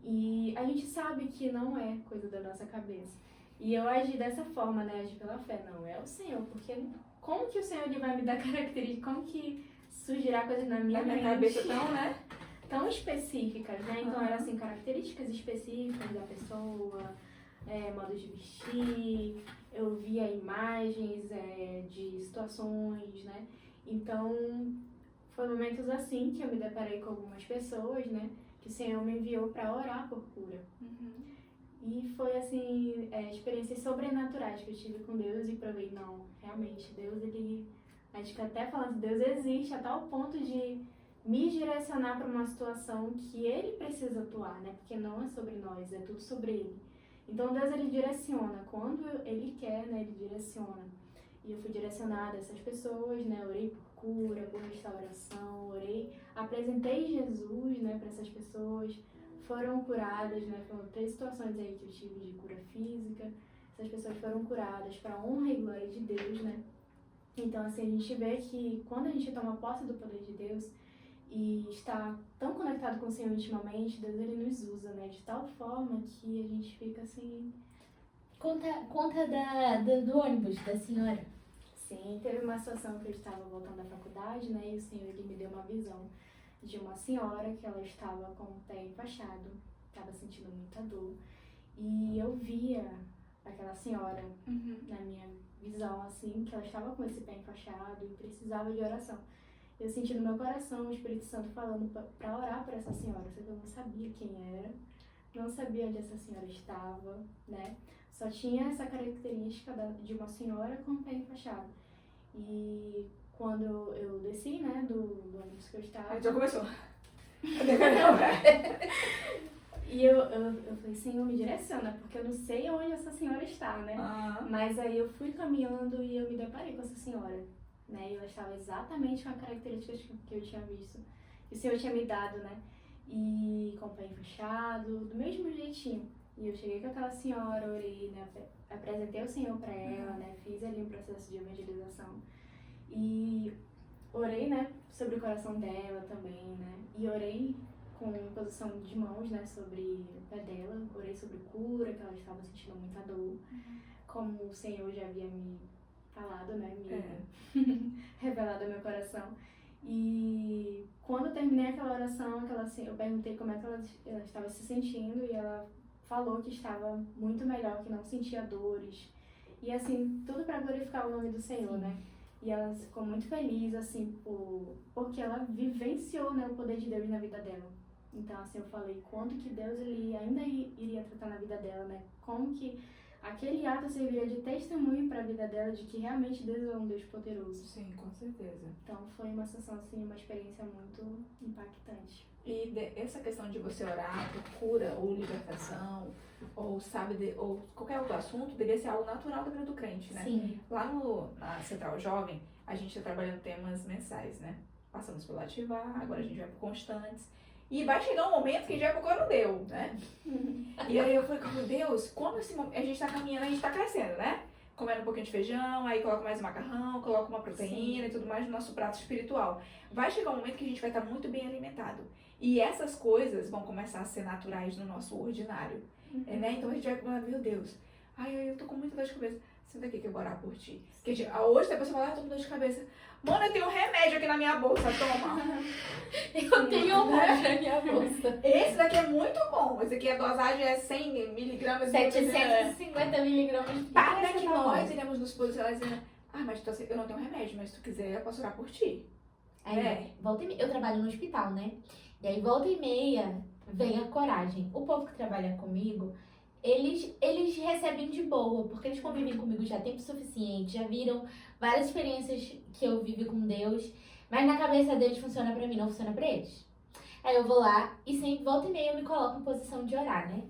E a gente sabe que não é coisa da nossa cabeça. E eu agi dessa forma, né? Agi pela fé. Não, é o Senhor. Porque como que o Senhor ele vai me dar características? Como que surgirá coisas na minha Na minha mente. cabeça tão, né? Tão específicas, né? Então Aham. eram assim, características específicas da pessoa, modo de vestir, eu via imagens de situações, né? Então, foi momentos assim que eu me deparei com algumas pessoas, né? Que o Senhor me enviou para orar por cura. E foi assim, experiências sobrenaturais que eu tive com Deus e provei, não, realmente, Deus, ele... Acho que até falando, Deus existe a tal ponto de me direcionar para uma situação que Ele precisa atuar, né? Porque não é sobre nós, é tudo sobre Ele. Então Deus, Ele direciona. Quando Ele quer, né? Ele direciona. E eu fui direcionada a essas pessoas, né? Orei por cura, por restauração, orei, apresentei Jesus, né? Para essas pessoas. Foram curadas, né? Foram 3 situações aí que eu tive de cura física. Essas pessoas foram curadas para a honra e glória de Deus, né? Então, assim, a gente vê que quando a gente toma posse do poder de Deus e está tão conectado com o Senhor intimamente, Deus, Ele nos usa, né? De tal forma que a gente fica assim... Conta do ônibus da senhora. Sim, teve uma situação que eu estava voltando da faculdade, né? E o Senhor, Ele me deu uma visão de uma senhora que ela estava com o pé enfaixado, estava sentindo muita dor. E eu via aquela senhora na minha visão, assim, que ela estava com esse pé enfaixado e precisava de oração. Eu senti no meu coração o Espírito Santo falando para orar por essa senhora, só que eu não sabia quem era, não sabia onde essa senhora estava, né? Só tinha essa característica de uma senhora com o pé enfaixado. E quando eu desci, né, do ônibus que eu estava... Aí já começou. E eu falei, Senhor, me direciona, porque eu não sei onde essa senhora está, né? Mas aí eu fui caminhando e eu me deparei com essa senhora, né? E ela estava exatamente com as características que eu tinha visto, que o Senhor tinha me dado, né? E com o pé fechado, do mesmo jeitinho. E eu cheguei com aquela senhora, orei, né? Apresentei o Senhor para ela, né? Fiz ali um processo de evangelização. E orei, né? Sobre o coração dela também, né? E orei com posição de mãos, né, sobre o pé dela, orei sobre cura, que ela estava sentindo muita dor, como o Senhor já havia me falado, né, me revelado ao meu coração. E quando eu terminei aquela oração, eu perguntei como é que ela estava se sentindo e ela falou que estava muito melhor, que não sentia dores. E assim, tudo para glorificar o nome do Senhor, né? E ela ficou muito feliz, assim, porque ela vivenciou, né, o poder de Deus na vida dela. Então, assim, eu falei quanto que Deus ele ainda iria tratar na vida dela, né? Como que aquele ato serviria de testemunho para a vida dela de que realmente Deus é um Deus poderoso. Sim, com certeza. Então, foi uma sensação, assim, uma experiência muito impactante. E essa questão de você orar por cura ou libertação, ou ou qualquer outro assunto, deveria ser algo natural da vida do crente, né? Sim. Lá na Central Jovem, a gente está trabalhando temas mensais, né? Passamos pelo ativar, agora a gente vai pro constantes. E vai chegar um momento que já é pro quando deu, né? E aí eu falei, meu Deus, como esse momento, a gente tá caminhando, a gente tá crescendo, né? Comendo um pouquinho de feijão, aí coloca mais macarrão, coloca uma proteína e tudo mais no nosso prato espiritual. Vai chegar um momento que a gente vai estar muito bem alimentado. E essas coisas vão começar a ser naturais no nosso ordinário. Né? Então a gente vai falar, meu Deus, ai, eu tô com muita dor de cabeça. Senta aqui que eu vou orar por ti. Porque hoje a pessoa fala, tô com dor de cabeça. Mano, eu tenho um remédio aqui na minha bolsa, toma. Eu tenho um monte na minha bolsa. Esse daqui é muito bom. Esse aqui a dosagem é 100 miligramas. 750 miligramas. Para que nós iremos nos posicionar dizendo, mas eu não tenho remédio, mas se tu quiser eu posso orar por ti. Aí, volta e meia, eu trabalho no hospital, né? E aí, volta e meia, vem a coragem. O povo que trabalha comigo, eles recebem de boa, porque eles convivem comigo já tempo suficiente, já viram várias experiências que eu vivi com Deus, mas na cabeça deles funciona pra mim, não funciona pra eles. Aí eu vou lá e sempre, volta e meia, eu me coloco em posição de orar, né?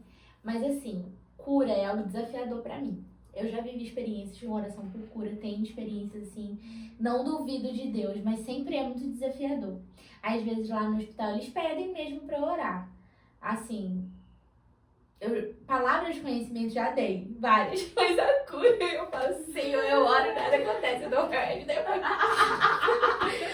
Mas assim, cura é algo desafiador pra mim. Eu já vivi experiências de uma oração por cura, tenho experiências assim, não duvido de Deus, mas sempre é muito desafiador. Às vezes lá no hospital eles pedem mesmo pra eu orar. Assim, palavras de conhecimento já dei, várias. Mas a cura, eu falo, Senhor, eu oro, nada acontece, eu dou remédio depois.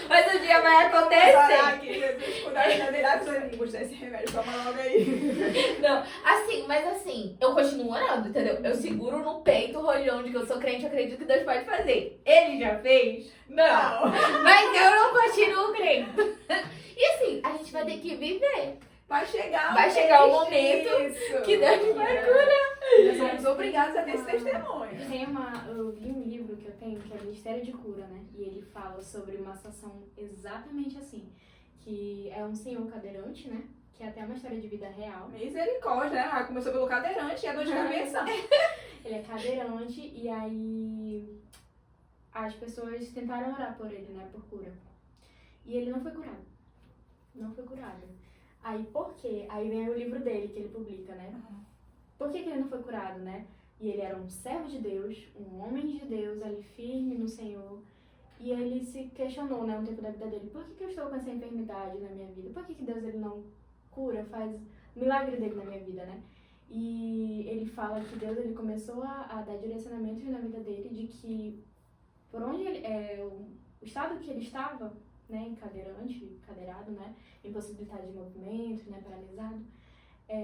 Mas o dia vai acontecer. Que Jesus cuidar da direção. Puxa esse remédio, toma logo aí. Não, assim, mas assim, eu continuo orando, entendeu? Eu seguro no peito o rojão de que eu sou crente, eu acredito que Deus pode fazer. Ele já fez? Não. Mas eu não continuo crendo. E assim, a gente vai ter que viver. Vai chegar o momento que Deus vai curar. Nós somos obrigados a ter esse testemunho. Eu li um livro que eu tenho, que é Mistério de Cura, né? E ele fala sobre uma situação exatamente assim. Que é um senhor cadeirante, né? Que é até uma história de vida real. Misericórdia, né? Ah, começou pelo cadeirante e a dor de cabeça. Ele é cadeirante e aí as pessoas tentaram orar por ele, né? Por cura. E ele não foi curado. Não foi curado. Aí por quê? Aí vem o livro dele que ele publica, né? Por que ele não foi curado, né? E ele era um servo de Deus, um homem de Deus, ali firme no Senhor. E ele se questionou, né, um tempo da vida dele. Por que eu estou com essa enfermidade na minha vida? Por que Deus ele não cura, faz o milagre dele na minha vida, né? E ele fala que Deus ele começou a dar direcionamentos na vida dele de que por onde ele, o estado que ele estava, né, cadeirado, né, impossibilidade de movimentos, né, paralisado,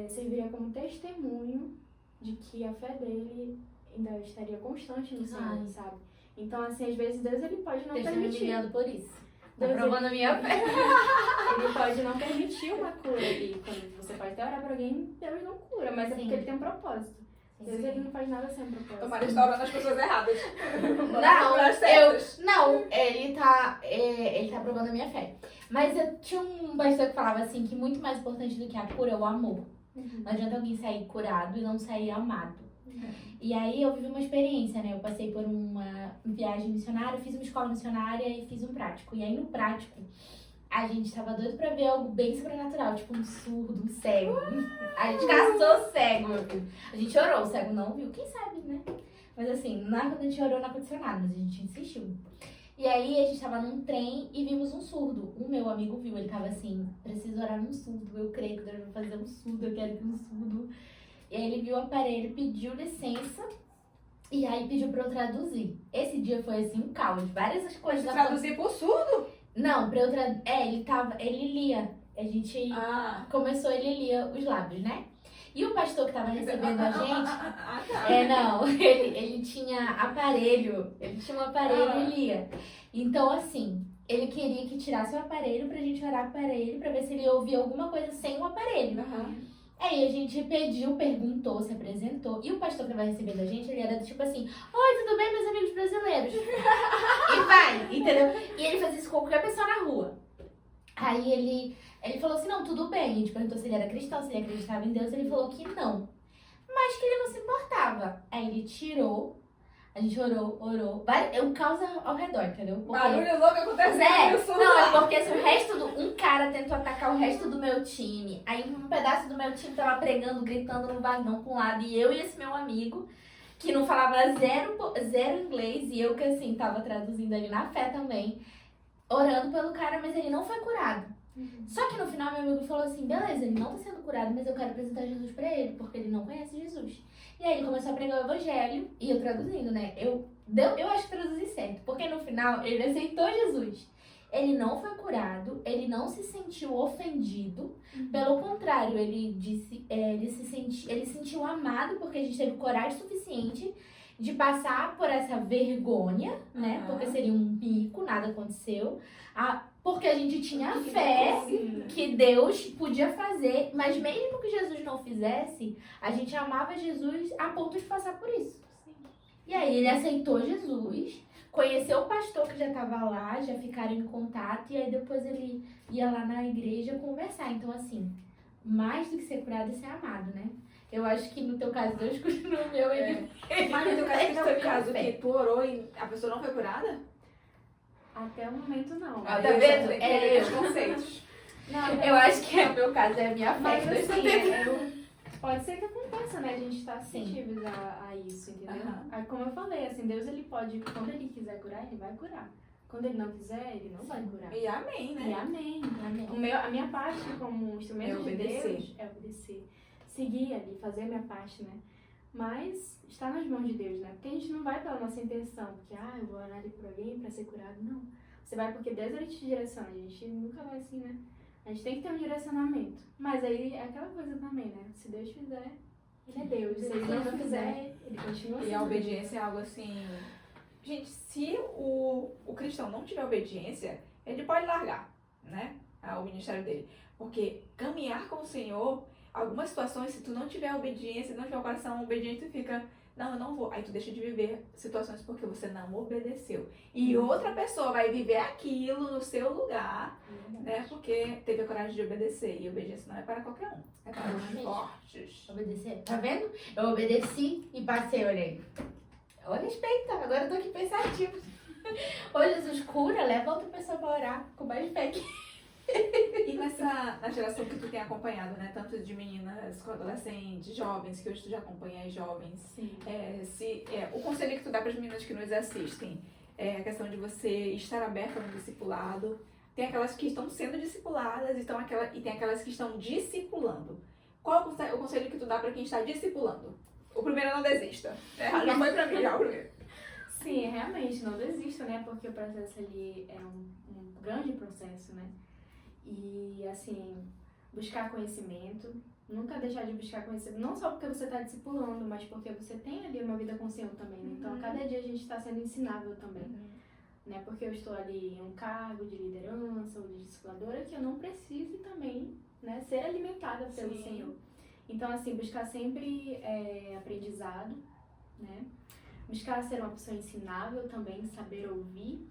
serviria como testemunho de que a fé dele ainda estaria constante no Senhor, sabe? Então, assim, às vezes Deus ele pode não permitir. Me por isso. Deus, provando a minha fé. Ele pode não permitir uma cura ali. Quando você pode até orar pra alguém, Deus não cura, mas é porque ele tem um propósito. Deus ele não faz nada sem um propósito. Tomara está orando as pessoas erradas. Ele tá provando a minha fé. Mas eu tinha um pastor que falava assim, que muito mais importante do que a cura é o amor. Não adianta alguém sair curado e não sair amado. E aí eu vivi uma experiência, né? Eu passei por uma viagem missionária, fiz uma escola missionária e fiz um prático. E aí no prático, a gente tava doido pra ver algo bem sobrenatural, tipo um surdo, um cego. A gente caçou cego, meu filho. A gente orou, o cego não viu, quem sabe, né? Mas assim, quando a gente orou não aconteceu nada, mas a gente insistiu. E aí a gente tava num trem e vimos um surdo. O meu amigo viu, ele tava assim, preciso orar num surdo, eu creio que Deus vai fazer um surdo, eu quero que um surdo. E aí ele viu o aparelho, pediu licença e aí pediu pra eu traduzir. Esse dia foi assim um caos, várias coisas. Você traduzir por surdo? Não, pra eu ele lia. A gente começou, ele lia os lábios, né? E o pastor que tava recebendo a gente, ele tinha aparelho, e lia. Então, assim, ele queria que tirasse o aparelho pra gente orar para ele, pra ver se ele ouvia alguma coisa sem o aparelho. Aí a gente perguntou, se apresentou, e o pastor que vai recebendo a gente, ele era tipo assim, oi, tudo bem, meus amigos brasileiros? E vai, entendeu? E ele fazia isso com qualquer pessoa na rua. Aí ele falou assim, não, tudo bem. A gente perguntou se ele era cristão, se ele acreditava em Deus, ele falou que não. Mas que ele não se importava. Aí ele tirou, a gente orou. Um caos ao redor, entendeu? Barulho louco acontecendo. Não, é porque se um cara tentou atacar o resto do meu time. Aí um pedaço do meu time tava pregando, gritando no vagão com um lado. E eu e esse meu amigo, que não falava zero inglês. E eu que assim, tava traduzindo ali na fé também. Orando pelo cara, mas ele não foi curado. Só que no final meu amigo falou assim, beleza, ele não tá sendo curado, mas eu quero apresentar Jesus pra ele, porque ele não conhece Jesus. E aí ele começou a pregar o evangelho, e eu traduzindo, né? Eu acho que traduzi certo, porque no final ele aceitou Jesus. Ele não foi curado, ele não se sentiu ofendido, pelo contrário, ele sentiu amado, porque a gente teve coragem suficiente de passar por essa vergonha, né? Porque seria um mico, nada aconteceu. Porque a gente tinha fé que Deus podia fazer, mas mesmo que Jesus não fizesse, a gente amava Jesus a ponto de passar por isso. E aí ele aceitou Jesus, conheceu o pastor que já estava lá, já ficaram em contato, e aí depois ele ia lá na igreja conversar. Então, assim, mais do que ser curado é ser amado, né? Eu acho que no teu caso, Deus curou no meu, ele... Mas no teu caso, que tu orou e a pessoa não foi curada? Até o momento, não. Tá vendo? Os conceitos. Não, eu acho que é o meu caso, é a minha fé. Mas assim, pode ser que aconteça, né? A gente tá sensíveis a isso, entendeu? Aí, como eu falei, assim, Deus, ele pode, quando ele quiser curar, ele vai curar. Quando ele não quiser, ele não vai curar. E amém, né? E amém. A minha parte como instrumento de Deus é obedecer. seguir ali, fazer a minha parte, né? Mas está nas mãos de Deus, né? Porque a gente não vai pela nossa intenção, porque, eu vou orar ali por alguém para ser curado. Não. Você vai porque Deus ele te direciona. A gente nunca vai assim, né? A gente tem que ter um direcionamento. Mas aí é aquela coisa também, né? Se Deus fizer, ele é Deus. Se ele não fizer, ele continua sendo. E a obediência é algo assim... Gente, se o cristão não tiver obediência, ele pode largar, né? O ministério dele. Porque caminhar com o Senhor, algumas situações, se tu não tiver obediência, não tiver o coração obediente, tu fica, não, eu não vou. Aí tu deixa de viver situações porque você não obedeceu. E outra pessoa vai viver aquilo no seu lugar, né? Porque teve a coragem de obedecer. E obediência não é para qualquer um. É para os fortes. Obedecer. Tá vendo? Eu obedeci e passei, olhei. Olha, respeita. Agora eu tô aqui pensativo. Ô, Jesus, cura, leva outra pessoa pra orar com mais fé que... E na geração que tu tem acompanhado, né? Tanto de meninas, adolescentes, jovens, que hoje tu já acompanha as jovens. Sim. O conselho que tu dá para as meninas que nos assistem é a questão de você estar aberta no discipulado. Tem aquelas que estão sendo discipuladas e tem aquelas que estão discipulando. Qual o conselho que tu dá para quem está discipulando? O primeiro, não desista. Já foi para mim, já o primeiro. Sim, realmente, não desista, né? Porque o processo ali é um grande processo, né? E, assim, buscar conhecimento, nunca deixar de buscar conhecimento, não só porque você está discipulando, mas porque você tem ali uma vida com o Senhor também, né? Então, a cada dia a gente está sendo ensinável também, né? Porque eu estou ali em um cargo de liderança ou de discipuladora que eu não precise também, né, ser alimentada pelo Senhor. Então, assim, buscar sempre aprendizado, né? Buscar ser uma pessoa ensinável também, saber ouvir,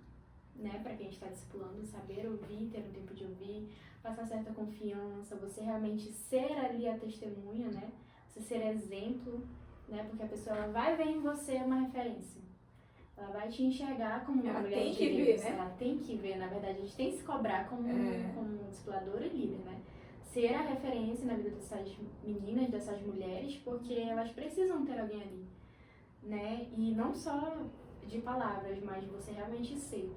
né? Para quem está discipulando, saber ouvir, ter um tempo de ouvir, passar certa confiança, você realmente ser ali a testemunha, né? Você ser exemplo, né? Porque a pessoa ela vai ver em você uma referência. Ela vai te enxergar como uma mulher de Deus. Né? Ela tem que ver, na verdade, a gente tem que se cobrar como discipuladora e líder, né? Ser a referência na vida dessas meninas, dessas mulheres, porque elas precisam ter alguém ali, né? E não só de palavras, mas você realmente ser.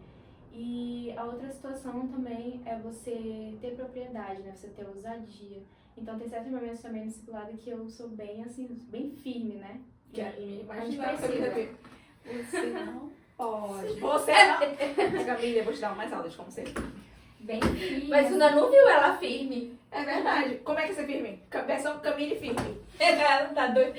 E a outra situação também é você ter propriedade, né? Você ter ousadia. Então tem certos momentos também no discipulado que eu sou bem, assim, bem firme, né? Imagina você não pode. Você não. Camila, eu vou te dar mais aulas de como ser. Bem firme. Mas tu ainda não viu ela firme. É verdade. Como é que você é firme? Versão Camille firme. Ela tá doida.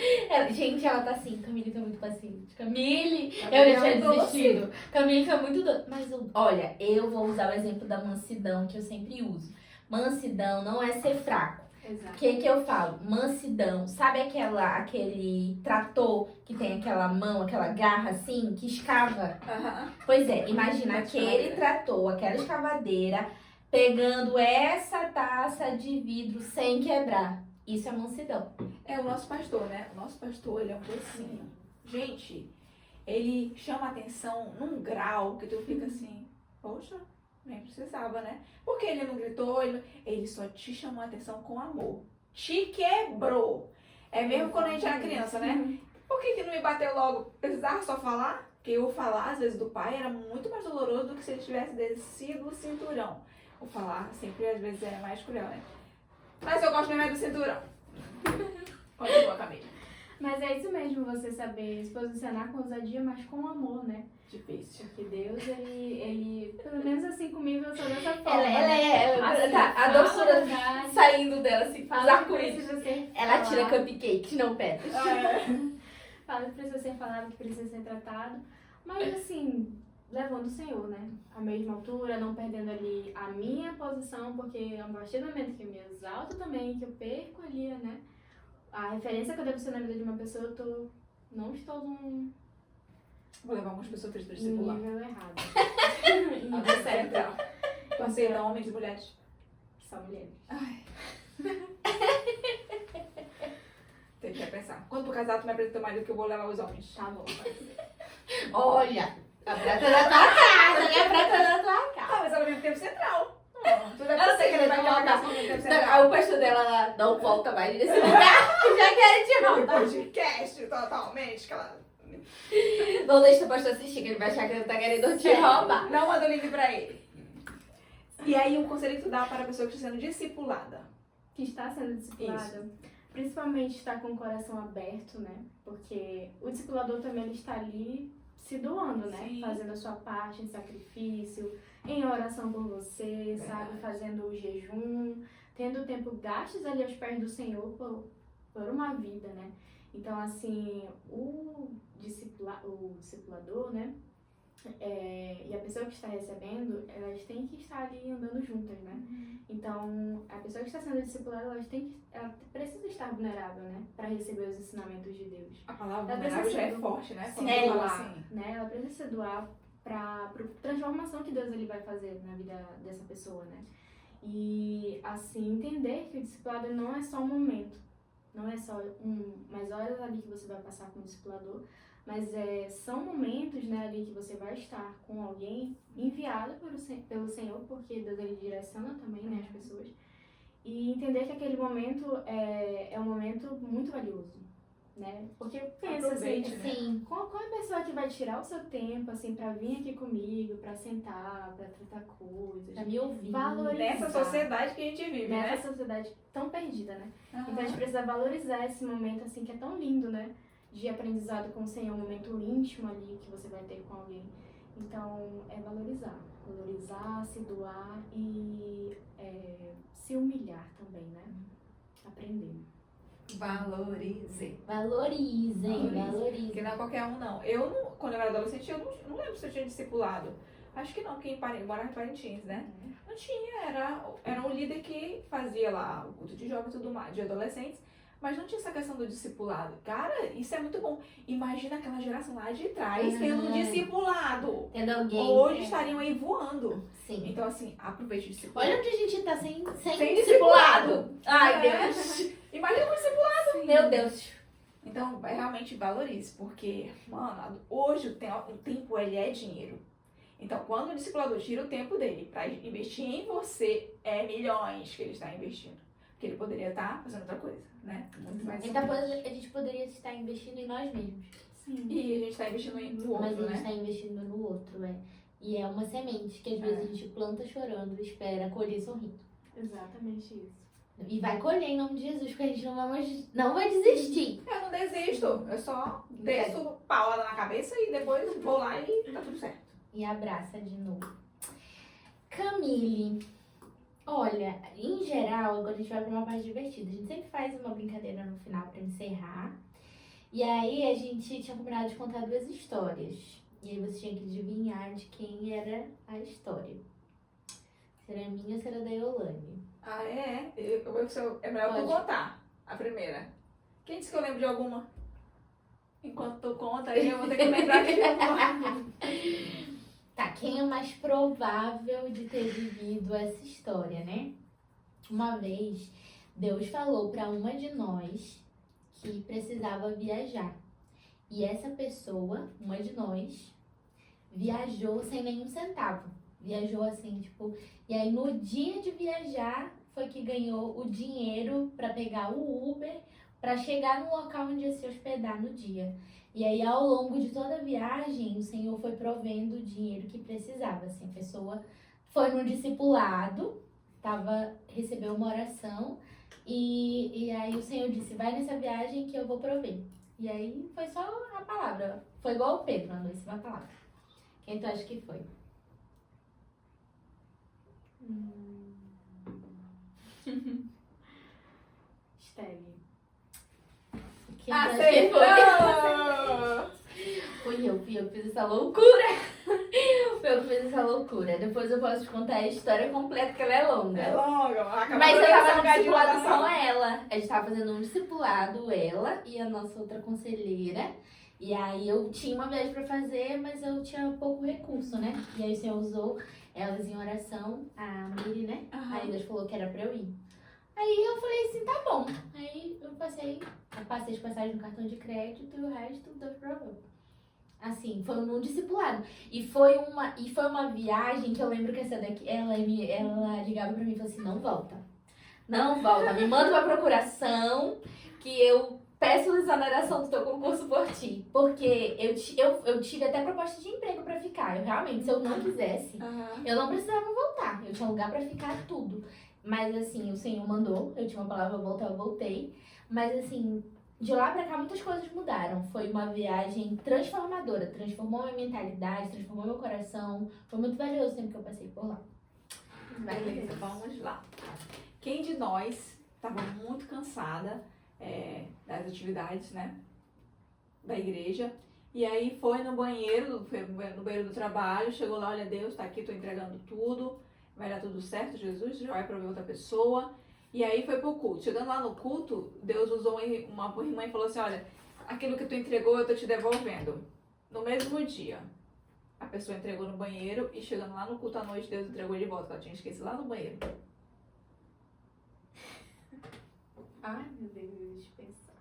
Gente, ela tá assim. Camille tá muito paciente. Camille, eu Camille já tinha é doce. desistido. Camille tá muito doida. Mas olha, eu vou usar o exemplo da mansidão que eu sempre uso. Mansidão não é ser fraco. Exato. O que eu falo? Mansidão. Sabe aquele trator que tem aquela mão, aquela garra assim, que escava? Pois é, imagina aquele trator, aquela escavadeira, pegando essa taça de vidro sem quebrar. Isso é mansidão. É o nosso pastor, né? O nosso pastor, ele é um docinho. Gente, ele chama a atenção num grau que tu fica assim, poxa, nem precisava, né? Porque ele não gritou, ele só te chamou a atenção com amor. Te quebrou. É mesmo quando a gente era criança, né? Por que não me bateu logo? Precisava só falar? Porque eu falar, às vezes, do pai era muito mais doloroso do que se ele tivesse descido o cinturão. O falar sempre, às vezes, é mais cruel, né? Mas eu gosto mais do cinturão. Continua, Camila. Mas é isso mesmo, você saber se posicionar com ousadia, mas com amor, né? Difícil. Porque Deus, ele pelo menos assim comigo, eu sou dessa forma. Assim, a doçura saindo dela, assim, fala que precisa ser ela tira falado. cupcake, não pedras. Fala que precisa ser falado, que precisa ser tratado. Mas assim, levando o Senhor, né? À mesma altura, não perdendo ali a minha posição, porque a partir do momento que eu me exalto também, que eu perco ali, né? A referência que eu devo ser na vida de uma pessoa, não estou num Vou levar algumas pessoas para discipular. nível errado. Tá certo, então. Tu aceita homens e mulheres? Só mulheres. Ai. Tem que pensar. Quando tu casar, tu me apresenta teu marido que eu vou levar os homens. Tá bom. Olha, a prata da tua casa, né? A prata da tua casa. Ah, mas ao mesmo tempo central. Tu deve ser que ele vai colocar ao mesmo tempo Aí central. o pastor dela lá, não volta mais nesse lugar, já quero te roubar. Podcast totalmente, claro. Não deixa o pastor assistir, que ele vai achar que ele tá querendo te roubar. Não manda o link pra ele. E aí, um conselho que tu dá para a pessoa que está sendo discipulada. Que está sendo discipulada. principalmente estar com o coração aberto, né? Porque o discipulador também ele está ali se doando, né? Sim. Fazendo a sua parte em sacrifício, em oração por você, sabe? Fazendo o jejum, tendo tempo gastos ali aos pés do Senhor por uma vida, né? Então, assim, o discipulador, né? E a pessoa que está recebendo, elas têm que estar ali andando juntas, né? Então, a pessoa que está sendo discipulada, ela precisa estar vulnerável, né? Para receber os ensinamentos de Deus. A palavra Ela vulnerável precisa já é forte, né? Se Quando eu falo doar, assim. né? Ela precisa se doar para a transformação que Deus ele vai fazer na vida dessa pessoa, né? E, assim, entender que o discipulado não é só um momento. Não é só umas horas ali que você vai passar com o discipulador, mas são momentos, né, ali que você vai estar com alguém enviado pelo Senhor, porque Deus ele direciona também, né, as pessoas. E entender que aquele momento é um momento muito valioso, né? Porque pensa assim, Aproveite, né? Sim. qual é a pessoa que vai tirar o seu tempo, assim, pra vir aqui comigo, pra sentar, pra tratar coisas, Pra me ouvir. valorizar. Nessa sociedade que a gente vive, né? nessa sociedade tão perdida, né? Aham. Então a gente precisa valorizar esse momento, assim, que é tão lindo, né? De aprendizado com o Senhor, um momento íntimo ali que você vai ter com alguém. Então, é valorizar. Valorizar, se doar e se humilhar também, né? Aprender. Valorize. Valorizem, Porque valorizem. não é qualquer um, não. Eu, quando eu era adolescente, eu não lembro se eu tinha discipulado. Acho que não, porque morava em Parintins, né? Não tinha, era um líder que fazia lá o culto de jovens e tudo mais, de adolescentes, mas não tinha essa questão do discipulado. Cara, isso é muito bom. Imagina aquela geração lá de trás tendo um discipulado. Tendo alguém. Hoje estariam aí voando. Sim. Então, assim, aproveite o discipulado. Olha onde a gente tá sem Sem discipulado. Ai, É. Deus. Imagina um discipulado. Meu Deus. Então, realmente valorize, porque, mano, hoje o tempo ele é dinheiro. Então, quando o discipulador tira o tempo dele para investir em você, é milhões que ele está investindo. Porque ele poderia estar fazendo outra coisa, né? Muito mais Então, a gente poderia estar investindo em nós mesmos. Sim. E a gente está investindo no Mas outro, a gente né? está investindo no outro, E é uma semente que às vezes a gente planta chorando, espera colher sorrindo. Exatamente isso. E vai colher em nome de Jesus, porque a gente não vai desistir. Eu não desisto, eu só desço paulada na cabeça e depois vou lá e tá tudo certo. E abraça de novo. Camille, olha, em geral, agora a gente vai pra uma parte divertida. A gente sempre faz uma brincadeira no final pra encerrar. E aí a gente tinha combinado de contar 2 histórias. E aí você tinha que adivinhar de quem era a história. Se era minha ou se era da Yolane. Ah, é? É melhor tu Pode. contar a primeira. Quem disse que eu lembro de alguma? Enquanto tu conta, aí eu vou ter que lembrar de alguma. Tá, quem é o mais provável de ter vivido essa história, né? Uma vez, Deus falou pra uma de nós que precisava viajar. E essa pessoa, uma de nós, viajou sem nenhum centavo. Viajou assim, tipo... E aí, no dia de viajar, foi que ganhou o dinheiro pra pegar o Uber, pra chegar no local onde ia se hospedar no dia. E aí, ao longo de toda a viagem, o Senhor foi provendo o dinheiro que precisava. Assim, a pessoa foi no discipulado, recebeu uma oração, e aí o Senhor disse, vai nessa viagem que eu vou prover. E aí, foi só a palavra. Foi igual o Pedro, andou em cima da palavra. Quem tu acha que foi? Stelle. Quem tu acha que foi? Acertou! Fui eu que fiz essa loucura. Fui eu que fiz essa loucura. Depois eu posso te contar a história completa, que ela é longa. É longa, acabou Mas eu de tava no salgar de discipulado natação. com ela. A gente tava fazendo um discipulado, ela e a nossa outra conselheira. E aí eu tinha uma viagem pra fazer, mas eu tinha pouco recurso, né? E aí o Senhor usou elas em oração, a Miri, né? Aham. Aí Deus falou que era pra eu ir. Aí eu falei assim, tá bom. Aí eu passei as passagens no cartão de crédito e o resto Deus provou. Assim, foi num discipulado. E foi uma viagem que eu lembro que essa daqui, ela ligava pra mim e falou assim, não volta. Não volta, me manda uma procuração que eu peço exoneração do teu concurso por ti. Porque eu tive até proposta de emprego pra ficar. Eu realmente, se eu não quisesse, Aham. eu não precisava voltar. Eu tinha lugar pra ficar tudo. Mas assim, o Senhor mandou, eu tinha uma palavra voltar, eu voltei. Mas assim, de lá pra cá muitas coisas mudaram. Foi uma viagem transformadora, transformou minha mentalidade, transformou meu coração. Foi muito valioso o tempo que eu passei por lá. Beleza, vamos lá. Quem de nós estava muito cansada das atividades, né? Da igreja. E aí foi no banheiro do trabalho, chegou lá, olha, Deus, tá aqui, tô entregando tudo, vai dar tudo certo, Jesus, já vai prover outra pessoa. E aí foi pro culto. Chegando lá no culto, Deus usou uma irmã e falou assim, olha, aquilo que tu entregou eu tô te devolvendo. No mesmo dia, a pessoa entregou no banheiro e chegando lá no culto à noite, Deus entregou de volta, ela tinha esquecido lá no banheiro. Ai, meu Deus, deixa eu pensar.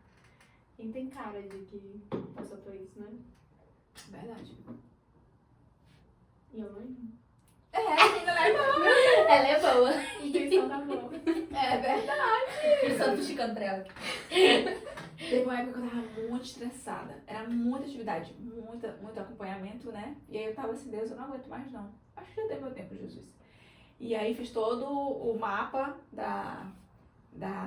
Quem tem cara de que passou por isso, né? Verdade. E eu não. Ela é boa. Ela é boa. A intenção tá boa. É verdade. Eu só tô esticando pra ela. Teve uma época que eu tava muito estressada. Era muita atividade, muito acompanhamento, né? E aí eu tava assim, Deus, eu não aguento mais não. Acho que já dei meu tempo, Jesus. E aí fiz todo o mapa da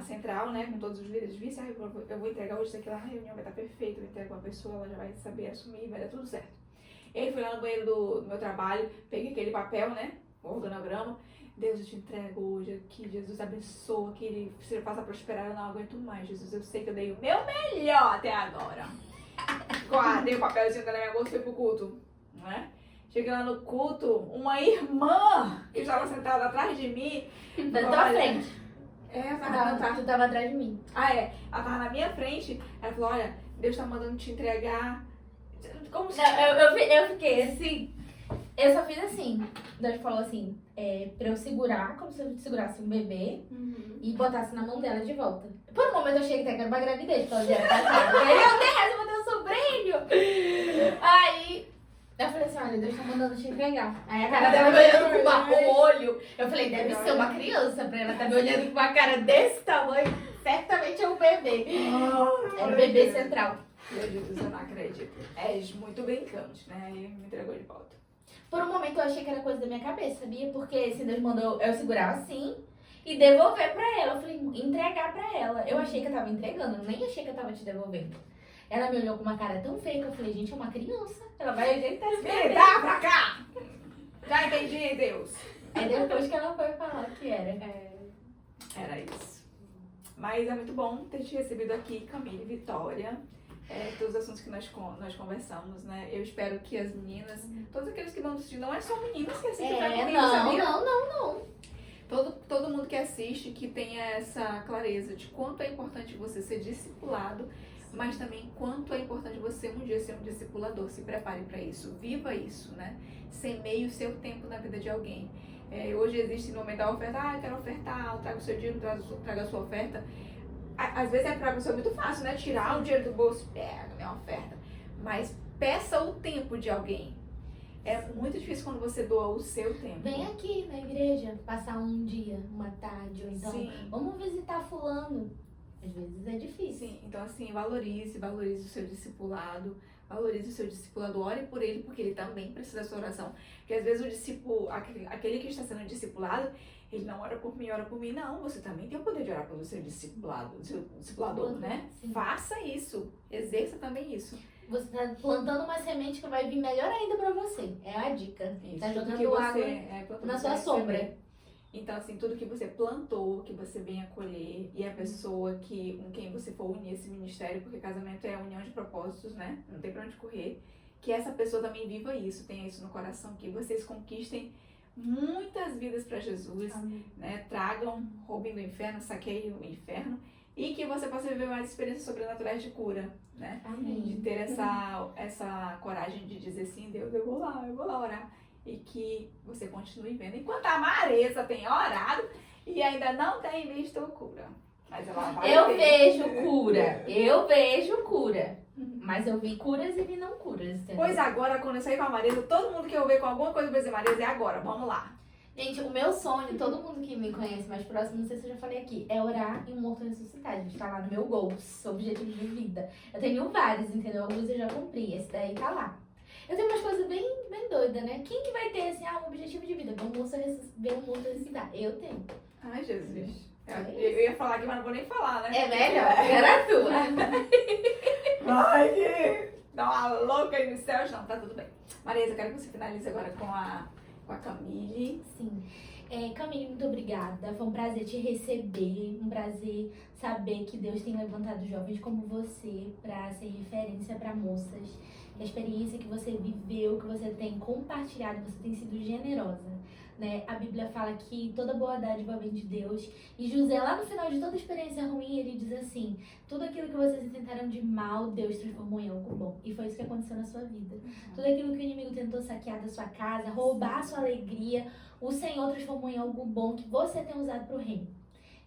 central, né? Com todos os líderes. Vi, eu vou entregar hoje isso aqui lá na reunião, vai estar perfeito. Eu entrego uma pessoa, ela já vai saber assumir, vai dar tudo certo. E aí fui lá no banheiro do meu trabalho, peguei aquele papel, né? O organograma. Deus, eu te entrego hoje aqui, Jesus abençoa, que ele se faça prosperar, eu não aguento mais, Jesus, eu sei que eu dei o meu melhor até agora. Guardei o papelzinho da minha bolsa e fui pro culto, né? Cheguei lá no culto, uma irmã que estava sentada atrás de mim. Da tua frente. Tu tava atrás de mim. Ela tava na minha frente, ela falou, olha, Deus tá mandando te entregar. Como se... Eu fiquei assim, eu só fiz assim. Deus falou assim, pra eu segurar, como se eu segurasse um bebê e botasse na mão dela de volta. Por um momento eu achei que era uma gravidez, que ela já era casada. Aí eu Deus, eu vou ter um sobrinho. Aí eu falei assim, olha, Deus tá mandando te entregar. Aí a cara dela me olhando com o olho. Eu falei, deve ser uma criança pra ela estar me olhando com uma cara desse tamanho. Certamente é um bebê. Era o bebê central. Meu Deus, eu não acredito. És muito brincante, né? Aí me entregou de volta. Por um momento eu achei que era coisa da minha cabeça, sabia? Porque se Deus mandou eu segurar assim e devolver pra ela. Eu falei, entregar pra ela. Eu achei que eu tava entregando, eu nem achei que eu tava te devolvendo. Ela me olhou com uma cara tão feia que eu falei, gente, é uma criança. Ela vai ajeitar esse bebê. Dá pra cá! Já entendi, Deus. Aí depois que ela foi falar que era. Era isso. Mas é muito bom ter te recebido aqui, Camille e Vitória. Todos os assuntos que nós conversamos, né? Eu espero que as meninas, todos aqueles que vão assistir, não é só meninas que assistem pra comigo, sabia? Não. Todo mundo que assiste, que tenha essa clareza de quanto é importante você ser discipulado, mas também quanto é importante você um dia ser um discipulador. Se prepare para isso, viva isso, né? Semeie o seu tempo na vida de alguém. Hoje existe no momento da oferta, eu quero ofertar, traga o seu dinheiro, traga a sua oferta. Às vezes é pra pessoa muito fácil, né? Tirar o dinheiro do bolso, pega minha oferta. Mas peça o tempo de alguém. É muito difícil quando você doa o seu tempo. Vem aqui na igreja, passar um dia, uma tarde, ou então Sim. vamos visitar fulano. Às vezes é difícil. Sim, então assim, valorize o seu discipulado, valorize o seu discipulado, ore por ele, porque ele também precisa da sua oração. Porque às vezes o discípulo, aquele que está sendo discipulado, ele não ora por mim, não. Você também tem o poder de orar pelo seu discipulado, seu discipulador, né? Sim. Faça isso, exerça também isso. Você tá plantando uma semente que vai vir melhor ainda pra você. É a dica. Isso. Tá Tudo jogando que água na sua sombra. Então, assim, tudo que você plantou, que você venha colher, e a pessoa com quem você for unir esse ministério, porque casamento é a união de propósitos, né? Não tem pra onde correr. Que essa pessoa também viva isso, tenha isso no coração, que vocês conquistem muitas vidas para Jesus, né? Tragam, roubem do inferno, saqueiem o inferno, e que você possa viver mais experiências sobrenaturais de cura, né? Amém. De ter essa coragem de dizer sim, Deus, eu vou lá orar. E que você continue vendo. Enquanto a Maresa tem orado e ainda não tem visto cura. Mas ela vai Eu ver. vejo cura. Mas eu vi curas e vi não curas. Entendeu? Pois agora, quando eu sair com a Maresa, todo mundo que eu ver com alguma coisa vai dizer, Maresa, é agora, vamos lá. Gente, o meu sonho, todo mundo que me conhece mais próximo, não sei se eu já falei aqui, é orar e um morto ressuscitar. Gente, tá lá no meu goals, objetivo de vida. Eu tenho vários, entendeu? Alguns eu já cumpri, esse daí tá lá. Eu tenho umas coisas bem doidas, né? Quem que vai ter, assim, um objetivo de vida? Ver um moço ressuscitar? Eu tenho. Ai, Jesus. Eu ia falar aqui, mas não vou nem falar, né? É melhor, era tua. Ai, que dá uma louca aí nos céus. Não, tá tudo bem. Marisa, eu quero que você finalize agora com a Camille. Sim. Camille, muito obrigada. Foi um prazer te receber, um prazer saber que Deus tem levantado jovens como você para ser referência para moças. A experiência que você viveu, que você tem compartilhado, você tem sido generosa. Né? A Bíblia fala que toda boa dádiva vem de Deus. E José, lá no final de toda experiência ruim, ele diz assim: tudo aquilo que vocês tentaram de mal, Deus transformou em algo bom. E foi isso que aconteceu na sua vida. Tudo aquilo que o inimigo tentou saquear da sua casa, roubar a sua alegria, o Senhor transformou em algo bom que você tem usado para o reino.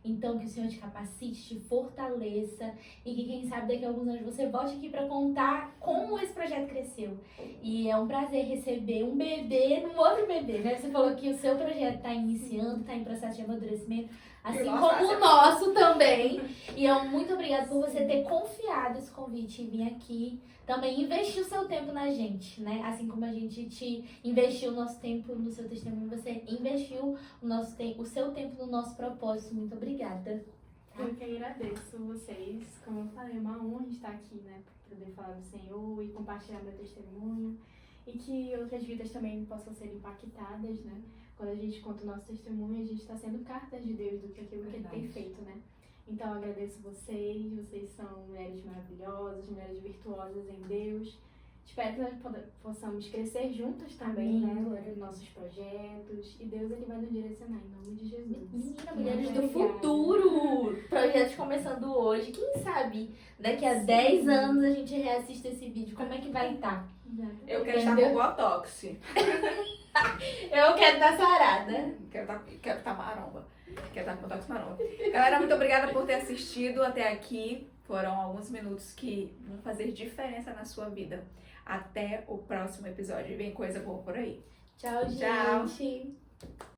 Então, que o Senhor te capacite, te fortaleça e que, quem sabe, daqui a alguns anos você volte aqui para contar como esse projeto cresceu. E é um prazer receber um bebê num outro bebê, né? Você falou que o seu projeto está iniciando, está em processo de amadurecimento, assim como o nosso também. E muito obrigada por você ter confiado esse convite e vir aqui também investir o seu tempo na gente, né? Assim como a gente te investiu o nosso tempo no seu testemunho, você investiu o seu tempo no nosso propósito. Muito obrigada. Eu que agradeço vocês. Como eu falei, é uma honra estar aqui, né? Poder falar do Senhor e compartilhar meu testemunho. E que outras vidas também possam ser impactadas, né? Quando a gente conta o nosso testemunho, a gente está sendo cartas de Deus do que aquilo que Ele tem feito, né? Então, eu agradeço vocês são mulheres maravilhosas, mulheres virtuosas em Deus. Espero que nós possamos crescer juntas também, né? Nos nossos projetos. E Deus, Ele vai nos direcionar, em nome de Jesus. Menina, mulheres do futuro! Projetos começando hoje. Quem sabe daqui a 10 anos a gente reassiste esse vídeo. Como é que vai estar? Eu quero estar com Botox. Eu quero dar sarada. Quero estar maromba. Quero estar com Botox maromba. Galera, muito obrigada por ter assistido até aqui. Foram alguns minutos que vão fazer diferença na sua vida. Até o próximo episódio. Vem coisa boa por aí. Tchau, Tchau. gente.